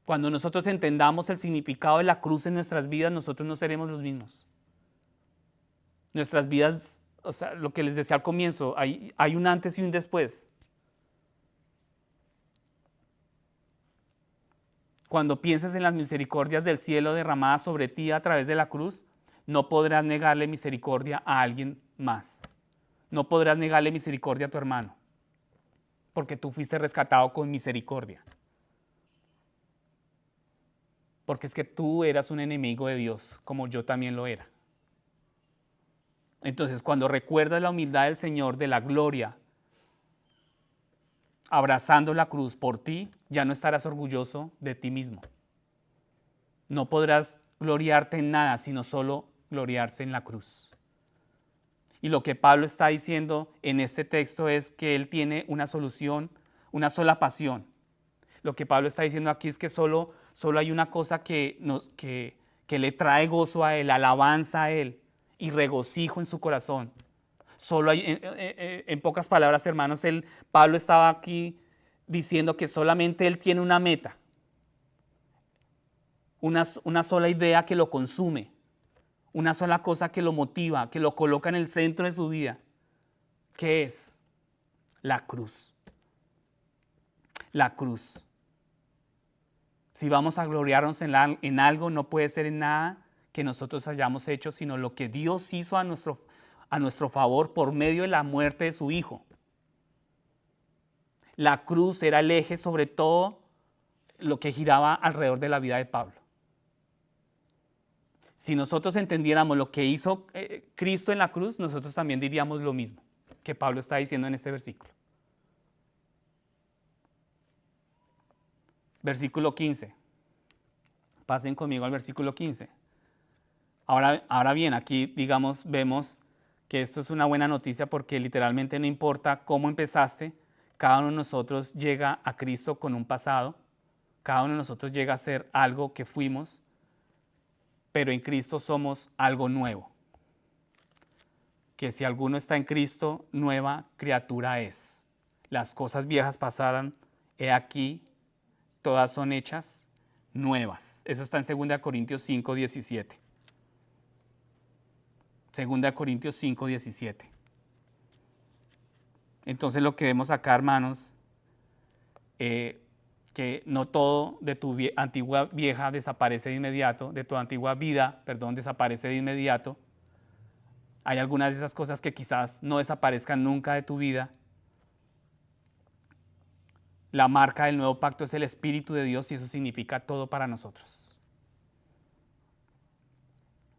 Cuando nosotros entendamos el significado de la cruz en nuestras vidas, nosotros no seremos los mismos. Nuestras vidas, o sea, lo que les decía al comienzo, hay un antes y un después. Cuando pienses en las misericordias del cielo derramadas sobre ti a través de la cruz, no podrás negarle misericordia a alguien más. No podrás negarle misericordia a tu hermano, porque tú fuiste rescatado con misericordia. Porque es que tú eras un enemigo de Dios, como yo también lo era. Entonces, cuando recuerdas la humildad del Señor, de la gloria, abrazando la cruz por ti, ya no estarás orgulloso de ti mismo. No podrás gloriarte en nada, sino solo gloriarse en la cruz. Y lo que Pablo está diciendo en este texto es que él tiene una solución, una sola pasión. Lo que Pablo está diciendo aquí es que solo hay una cosa que le trae gozo a él, alabanza a él y regocijo en su corazón. Solo hay, en pocas palabras, hermanos, Pablo estaba aquí diciendo que solamente él tiene una meta, una sola idea que lo consume, una sola cosa que lo motiva, que lo coloca en el centro de su vida, que es la cruz. La cruz. Si vamos a gloriarnos en algo, no puede ser en nada que nosotros hayamos hecho, sino lo que Dios hizo a nuestro favor por medio de la muerte de su Hijo. La cruz era el eje sobre todo lo que giraba alrededor de la vida de Pablo. Si nosotros entendiéramos lo que hizo Cristo en la cruz, nosotros también diríamos lo mismo que Pablo está diciendo en este versículo. Versículo 15. Pasen conmigo al versículo 15. Ahora bien, aquí vemos que esto es una buena noticia porque literalmente no importa cómo empezaste, cada uno de nosotros llega a Cristo con un pasado, cada uno de nosotros llega a ser algo que fuimos, pero en Cristo somos algo nuevo. Que si alguno está en Cristo, nueva criatura es. Las cosas viejas pasaron, he aquí, todas son hechas nuevas. Eso está en 2 Corintios 5, 17. 2 Corintios 5, 17. Entonces lo que vemos acá, hermanos, que no todo de tu antigua vieja desaparece de inmediato, de tu antigua vida, perdón, desaparece de inmediato. Hay algunas de esas cosas que quizás no desaparezcan nunca de tu vida. La marca del nuevo pacto es el Espíritu de Dios y eso significa todo para nosotros.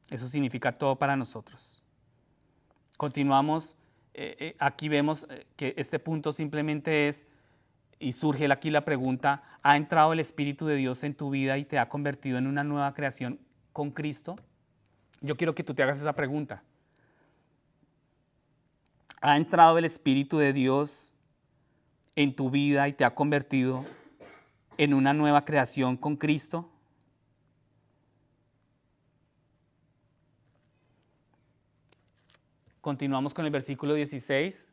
Eso significa todo para nosotros. Continuamos, aquí vemos que este punto simplemente es, y surge aquí la pregunta, ¿ha entrado el Espíritu de Dios en tu vida y te ha convertido en una nueva creación con Cristo? Yo quiero que tú te hagas esa pregunta. ¿Ha entrado el Espíritu de Dios en tu vida y te ha convertido en una nueva creación con Cristo? Continuamos con el versículo 16.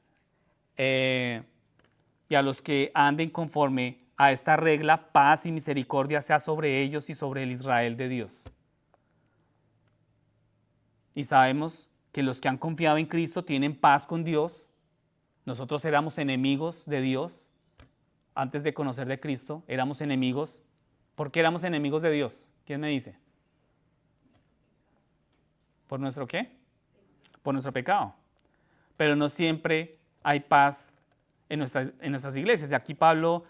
Y a los que anden conforme a esta regla, paz y misericordia sea sobre ellos y sobre el Israel de Dios. Y sabemos que los que han confiado en Cristo tienen paz con Dios. Nosotros éramos enemigos de Dios antes de conocer de Cristo, éramos enemigos. ¿Por qué éramos enemigos de Dios? ¿Quién me dice? ¿Por nuestro qué? Por nuestro pecado. Pero no siempre hay paz en nuestras iglesias. Y aquí Pablo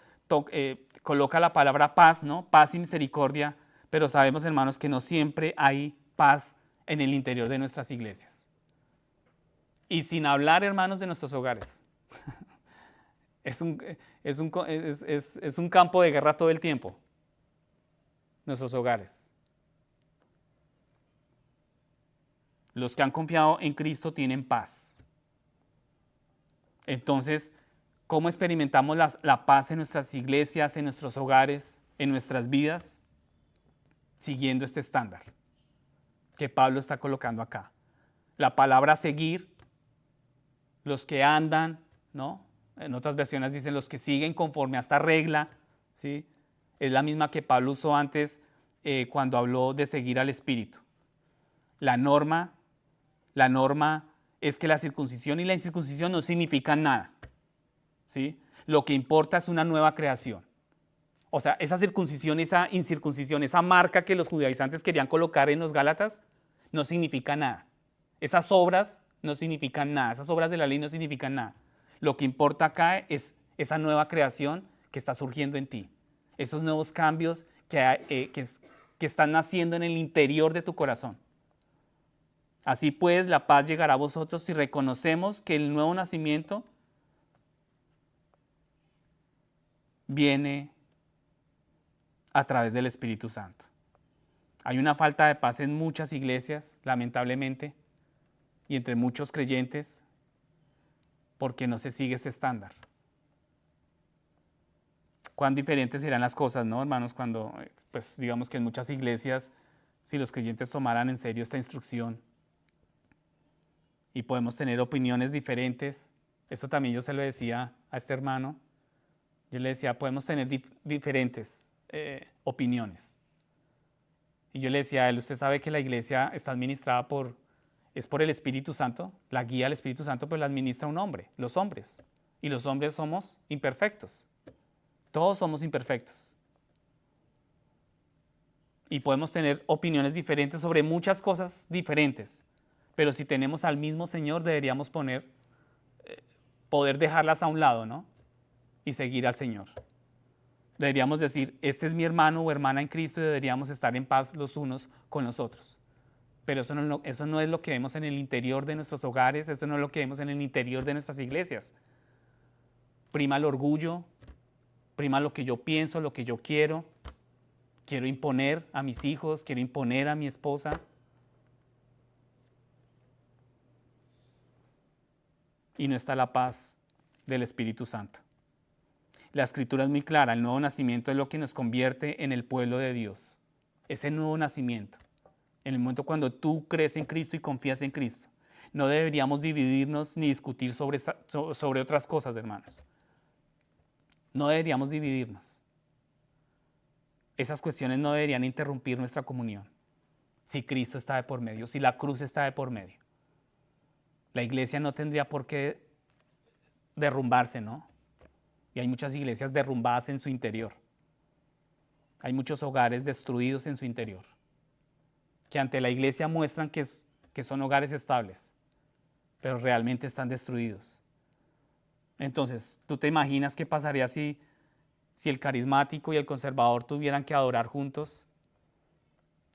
coloca la palabra paz, ¿no? Paz y misericordia, pero sabemos, hermanos, que no siempre hay paz en el interior de nuestras iglesias. Y sin hablar, hermanos, de nuestros hogares. Es un campo de guerra todo el tiempo, nuestros hogares. Los que han confiado en Cristo tienen paz. Entonces, ¿cómo experimentamos la paz en nuestras iglesias, en nuestros hogares, en nuestras vidas? Siguiendo este estándar que Pablo está colocando acá. La palabra seguir, los que andan, ¿no? En otras versiones dicen los que siguen conforme a esta regla, ¿sí? Es la misma que Pablo usó antes cuando habló de seguir al Espíritu. La norma es que la circuncisión y la incircuncisión no significan nada, ¿sí? Lo que importa es una nueva creación. O sea, esa circuncisión, esa incircuncisión, esa marca que los judaizantes querían colocar en los Gálatas, no significa nada. Esas obras no significan nada, esas obras de la ley no significan nada. Lo que importa acá es esa nueva creación que está surgiendo en ti, esos nuevos cambios que están naciendo en el interior de tu corazón. Así pues, la paz llegará a vosotros si reconocemos que el nuevo nacimiento viene a través del Espíritu Santo. Hay una falta de paz en muchas iglesias, lamentablemente, y entre muchos creyentes, porque no se sigue ese estándar. Cuán diferentes serán las cosas, ¿no, hermanos? Cuando, pues digamos que en muchas iglesias, si los creyentes tomaran en serio esta instrucción y podemos tener opiniones diferentes, esto también yo se lo decía a este hermano, yo le decía, podemos tener diferentes opiniones. Y yo le decía a él, usted sabe que la iglesia está administrada es por el Espíritu Santo, la guía del Espíritu Santo, pues la administra un hombre, los hombres. Y los hombres somos imperfectos. Todos somos imperfectos. Y podemos tener opiniones diferentes sobre muchas cosas diferentes. Pero si tenemos al mismo Señor, deberíamos poder dejarlas a un lado, ¿no? Y seguir al Señor. Deberíamos decir, este es mi hermano o hermana en Cristo y deberíamos estar en paz los unos con los otros. Pero eso no es lo que vemos en el interior de nuestros hogares, eso no es lo que vemos en el interior de nuestras iglesias. Prima el orgullo, prima lo que yo pienso, lo que yo quiero imponer a mis hijos, quiero imponer a mi esposa. Y no está la paz del Espíritu Santo. La Escritura es muy clara, el nuevo nacimiento es lo que nos convierte en el pueblo de Dios. Ese nuevo nacimiento, en el momento cuando tú crees en Cristo y confías en Cristo. No deberíamos dividirnos ni discutir sobre otras cosas, hermanos. No deberíamos dividirnos. Esas cuestiones no deberían interrumpir nuestra comunión. Si Cristo está de por medio, si la cruz está de por medio. La iglesia no tendría por qué derrumbarse, ¿no? Y hay muchas iglesias derrumbadas en su interior. Hay muchos hogares destruidos en su interior, que ante la iglesia muestran que son hogares estables, pero realmente están destruidos. Entonces, ¿tú te imaginas qué pasaría si el carismático y el conservador tuvieran que adorar juntos?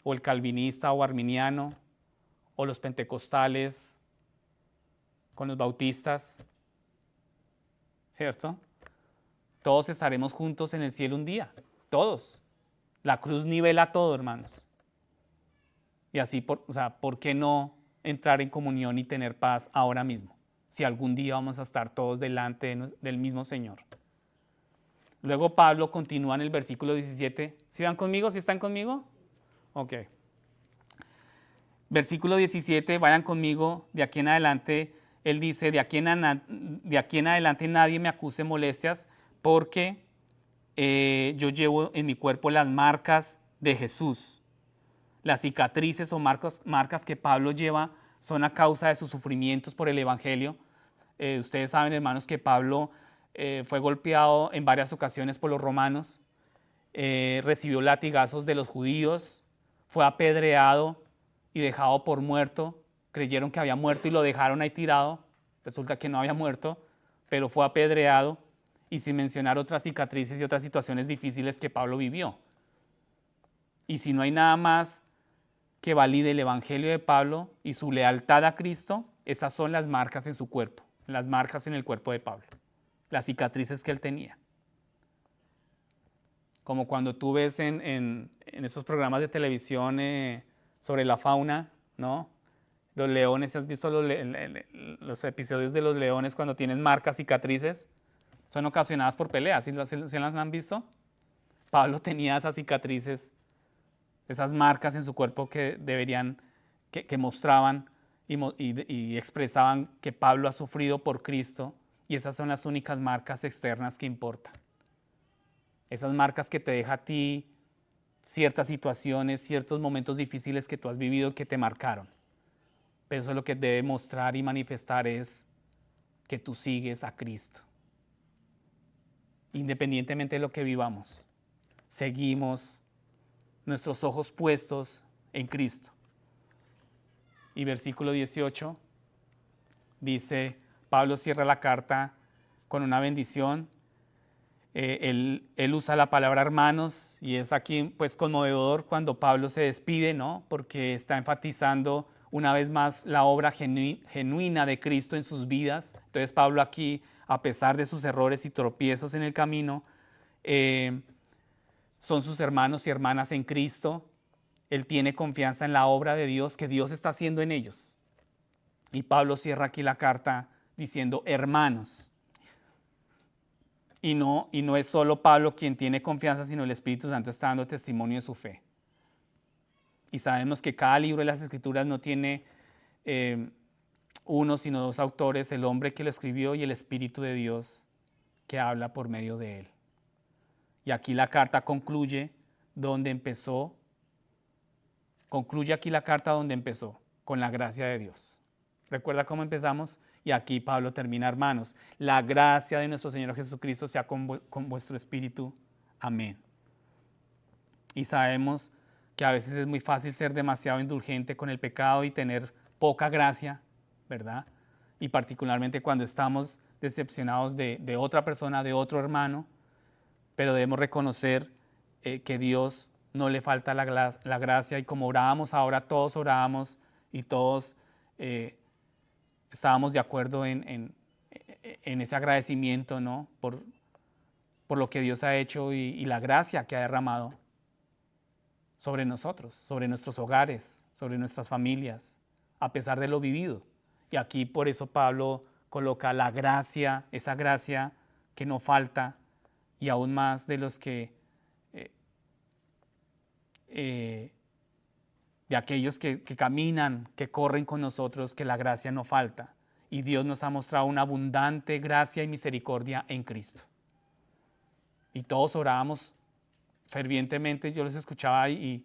O el calvinista o arminiano, o los pentecostales con los bautistas, ¿cierto? Todos estaremos juntos en el cielo un día, todos. La cruz nivela todo, hermanos. Y así, ¿por qué no entrar en comunión y tener paz ahora mismo? Si algún día vamos a estar todos delante del mismo Señor. Luego Pablo continúa en el versículo 17. ¿Sí van conmigo? ¿Sí están conmigo? Ok. Versículo 17, vayan conmigo, de aquí en adelante, él dice, de aquí en adelante nadie me acuse molestias, porque yo llevo en mi cuerpo las marcas de Jesús. Las cicatrices o marcas que Pablo lleva son a causa de sus sufrimientos por el Evangelio. Ustedes saben, hermanos, que Pablo fue golpeado en varias ocasiones por los romanos, recibió latigazos de los judíos, fue apedreado y dejado por muerto. Creyeron que había muerto y lo dejaron ahí tirado. Resulta que no había muerto, pero fue apedreado, y sin mencionar otras cicatrices y otras situaciones difíciles que Pablo vivió. Y si no hay nada más que valide el Evangelio de Pablo y su lealtad a Cristo, esas son las marcas en su cuerpo, las marcas en el cuerpo de Pablo, las cicatrices que él tenía. Como cuando tú ves en esos programas de televisión sobre la fauna, ¿no? Los leones, ¿has visto los episodios de los leones cuando tienen marcas, cicatrices? Son ocasionadas por peleas, ¿sí las han visto? Pablo tenía esas cicatrices, esas marcas en su cuerpo que mostraban y expresaban que Pablo ha sufrido por Cristo, y esas son las únicas marcas externas que importan. Esas marcas que te deja a ti ciertas situaciones, ciertos momentos difíciles que tú has vivido que te marcaron. Pero eso lo que debe mostrar y manifestar es que tú sigues a Cristo. Independientemente de lo que vivamos, seguimos nuestros ojos puestos en Cristo. Y versículo 18 dice, Pablo cierra la carta con una bendición. Él usa la palabra hermanos, y es aquí pues conmovedor cuando Pablo se despide, ¿no? Porque está enfatizando una vez más la obra genuina de Cristo en sus vidas. Entonces Pablo aquí, a pesar de sus errores y tropiezos en el camino, son sus hermanos y hermanas en Cristo. Él tiene confianza en la obra de Dios que Dios está haciendo en ellos. Y Pablo cierra aquí la carta diciendo hermanos. Y no es solo Pablo quien tiene confianza, sino el Espíritu Santo está dando testimonio de su fe. Y sabemos que cada libro de las Escrituras no tiene uno, sino dos autores, el hombre que lo escribió y el Espíritu de Dios que habla por medio de él. Y aquí la carta concluye donde empezó. Concluye aquí la carta donde empezó, con la gracia de Dios. ¿Recuerda cómo empezamos? Y aquí Pablo termina, hermanos. La gracia de nuestro Señor Jesucristo sea con vuestro espíritu. Amén. Y sabemos que a veces es muy fácil ser demasiado indulgente con el pecado y tener poca gracia, ¿verdad? Y particularmente cuando estamos decepcionados de otra persona, de otro hermano, pero debemos reconocer que Dios no le falta la gracia, y como orábamos ahora, todos orábamos y todos estábamos de acuerdo en ese agradecimiento, ¿no? Por lo que Dios ha hecho y la gracia que ha derramado sobre nosotros, sobre nuestros hogares, sobre nuestras familias, a pesar de lo vivido. Y aquí por eso Pablo coloca la gracia, esa gracia que no falta, y aún más de los que, de aquellos que caminan, que corren con nosotros, que la gracia no falta. Y Dios nos ha mostrado una abundante gracia y misericordia en Cristo. Y todos orábamos fervientemente, yo los escuchaba y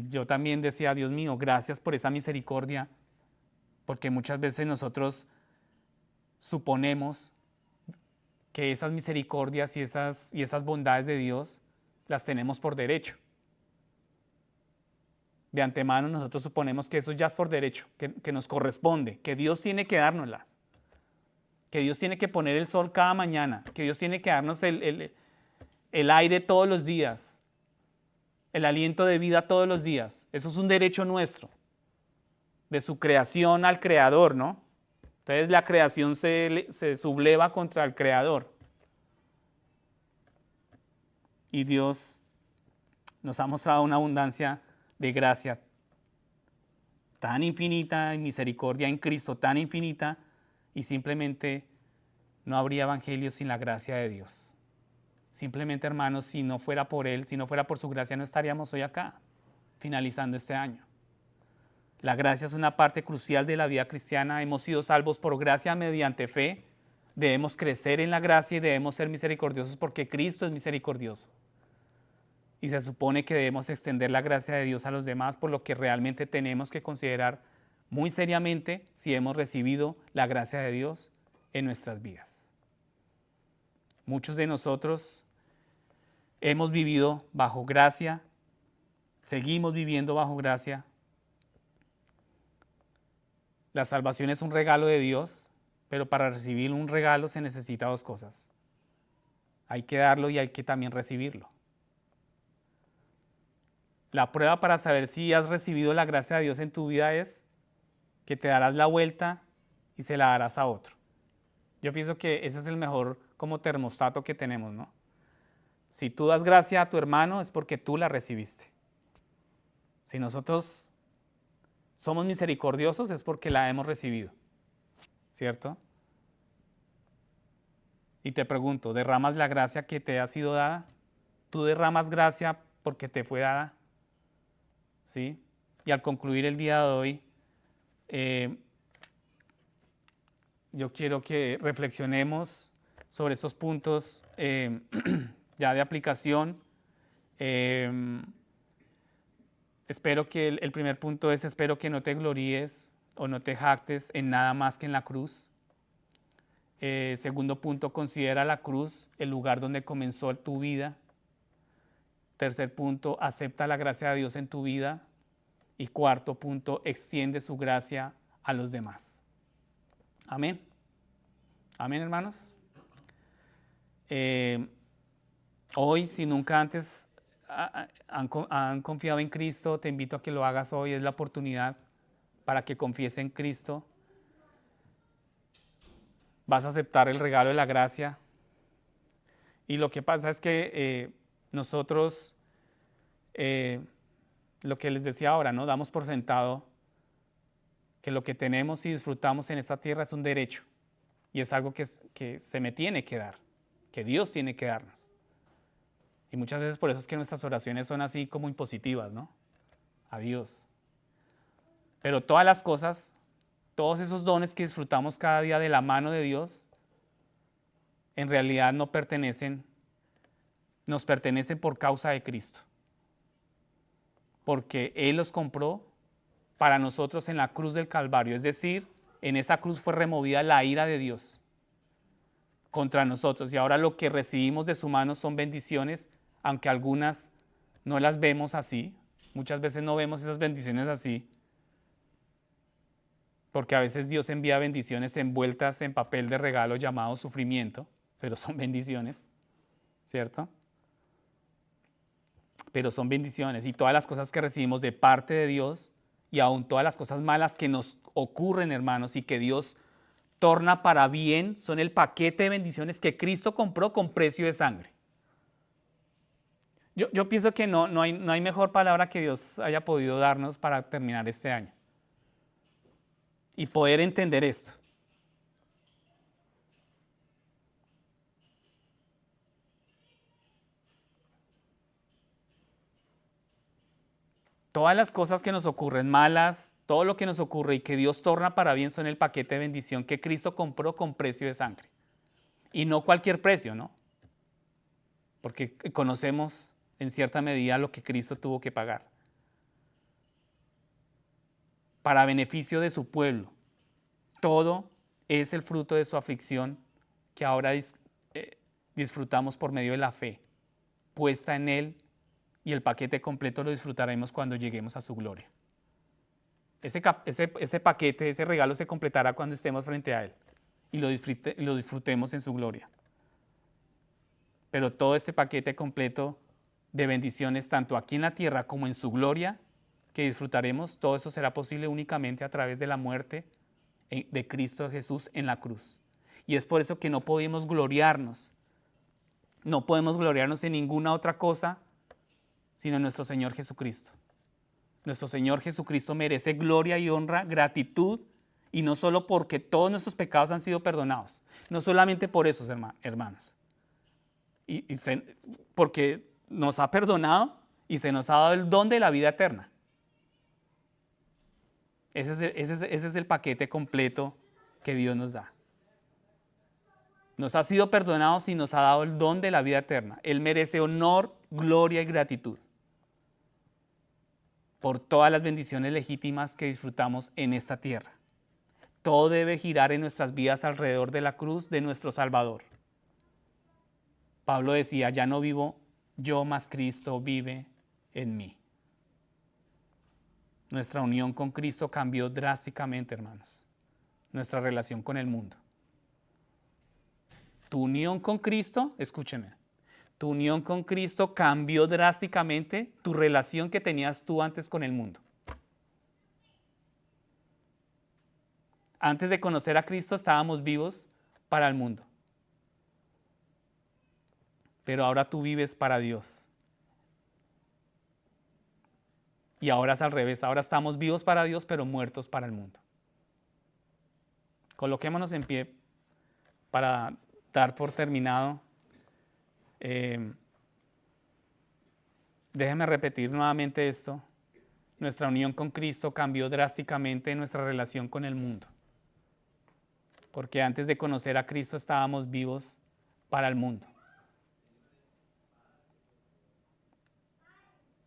yo también decía, Dios mío, gracias por esa misericordia, porque muchas veces nosotros suponemos que esas misericordias y esas bondades de Dios las tenemos por derecho. De antemano nosotros suponemos que eso ya es por derecho, que nos corresponde, que Dios tiene que dárnoslas, que Dios tiene que poner el sol cada mañana, que Dios tiene que darnos el aire todos los días, el aliento de vida todos los días. Eso es un derecho nuestro, de su creación al creador, ¿no? Entonces la creación se subleva contra el creador. Y Dios nos ha mostrado una abundancia de gracia tan infinita y misericordia en Cristo tan infinita, y simplemente no habría evangelio sin la gracia de Dios. Simplemente, hermanos, si no fuera por Él, si no fuera por su gracia, no estaríamos hoy acá, finalizando este año. La gracia es una parte crucial de la vida cristiana. Hemos sido salvos por gracia mediante fe. Debemos crecer en la gracia y debemos ser misericordiosos porque Cristo es misericordioso. Y se supone que debemos extender la gracia de Dios a los demás, por lo que realmente tenemos que considerar muy seriamente si hemos recibido la gracia de Dios en nuestras vidas. Muchos de nosotros hemos vivido bajo gracia, seguimos viviendo bajo gracia. La salvación es un regalo de Dios, pero para recibir un regalo se necesita dos cosas. Hay que darlo y hay que también recibirlo. La prueba para saber si has recibido la gracia de Dios en tu vida es que te darás la vuelta y se la darás a otro. Yo pienso que ese es el mejor como termostato que tenemos, ¿no? Si tú das gracia a tu hermano es porque tú la recibiste. Si nosotros somos misericordiosos es porque la hemos recibido, ¿cierto? Y te pregunto, ¿derramas la gracia que te ha sido dada? ¿Tú derramas gracia porque te fue dada? ¿Sí? Y al concluir el día de hoy, yo quiero que reflexionemos sobre estos puntos ya de aplicación. Espero que el primer punto es, espero que no te gloríes o no te jactes en nada más que en la cruz. Segundo punto, considera la cruz el lugar donde comenzó tu vida. Tercer punto, acepta la gracia de Dios en tu vida. Y cuarto punto, extiende su gracia a los demás. Amén. Amén, hermanos. Hoy, si nunca antes han confiado en Cristo, te invito a que lo hagas hoy. Es la oportunidad para que confíes en Cristo. Vas a aceptar el regalo de la gracia. Y lo que pasa es que nosotros, lo que les decía ahora, ¿no? Damos por sentado que lo que tenemos y disfrutamos en esta tierra es un derecho. Y es algo que se me tiene que dar, que Dios tiene que darnos. Y muchas veces por eso es que nuestras oraciones son así como impositivas, ¿no? A Dios. Pero todas las cosas, todos esos dones que disfrutamos cada día de la mano de Dios, en realidad no pertenecen, nos pertenecen por causa de Cristo. Porque Él los compró para nosotros en la cruz del Calvario. Es decir, en esa cruz fue removida la ira de Dios contra nosotros. Y ahora lo que recibimos de su mano son bendiciones, aunque algunas no las vemos así. Muchas veces no vemos esas bendiciones así. Porque a veces Dios envía bendiciones envueltas en papel de regalo llamado sufrimiento, pero son bendiciones, ¿cierto? Pero son bendiciones, y todas las cosas que recibimos de parte de Dios, y aún todas las cosas malas que nos ocurren, hermanos, y que Dios torna para bien, son el paquete de bendiciones que Cristo compró con precio de sangre. Yo pienso que no hay mejor palabra que Dios haya podido darnos para terminar este año y poder entender esto. Todas las cosas que nos ocurren malas, todo lo que nos ocurre y que Dios torna para bien son el paquete de bendición que Cristo compró con precio de sangre. Y no cualquier precio, ¿no? Porque conocemos en cierta medida lo que Cristo tuvo que pagar. Para beneficio de su pueblo. Todo es el fruto de su aflicción que ahora disfrutamos por medio de la fe puesta en Él, y el paquete completo lo disfrutaremos cuando lleguemos a su gloria. Ese paquete, ese regalo se completará cuando estemos frente a Él y lo disfrutemos en su gloria. Pero todo este paquete completo de bendiciones, tanto aquí en la tierra como en su gloria, que disfrutaremos, todo eso será posible únicamente a través de la muerte de Cristo Jesús en la cruz. Y es por eso que no podemos gloriarnos en ninguna otra cosa sino en nuestro Señor Jesucristo. Nuestro Señor Jesucristo merece gloria y honra, gratitud, y no solo porque todos nuestros pecados han sido perdonados, no solamente por eso, hermanos, porque nos ha perdonado y se nos ha dado el don de la vida eterna. Ese es el paquete completo que Dios nos da. Nos ha sido perdonados y nos ha dado el don de la vida eterna. Él merece honor, gloria y gratitud por todas las bendiciones legítimas que disfrutamos en esta tierra. Todo debe girar en nuestras vidas alrededor de la cruz de nuestro Salvador. Pablo decía, ya no vivo yo, mas Cristo vive en mí. Nuestra unión con Cristo cambió drásticamente, hermanos. Nuestra relación con el mundo. Tu unión con Cristo, escúcheme, tu unión con Cristo cambió drásticamente tu relación que tenías tú antes con el mundo. Antes de conocer a Cristo estábamos vivos para el mundo. Pero ahora tú vives para Dios. Y ahora es al revés, ahora estamos vivos para Dios, pero muertos para el mundo. Coloquémonos en pie para dar por terminado. Déjeme repetir nuevamente esto. Nuestra unión con Cristo cambió drásticamente nuestra relación con el mundo. Porque antes de conocer a Cristo estábamos vivos para el mundo.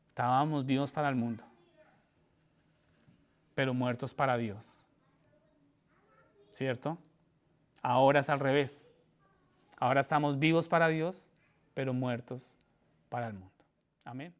Estábamos vivos para el mundo, pero muertos para Dios. ¿Cierto? Ahora es al revés. Ahora estamos vivos para Dios, pero muertos para el mundo. Amén.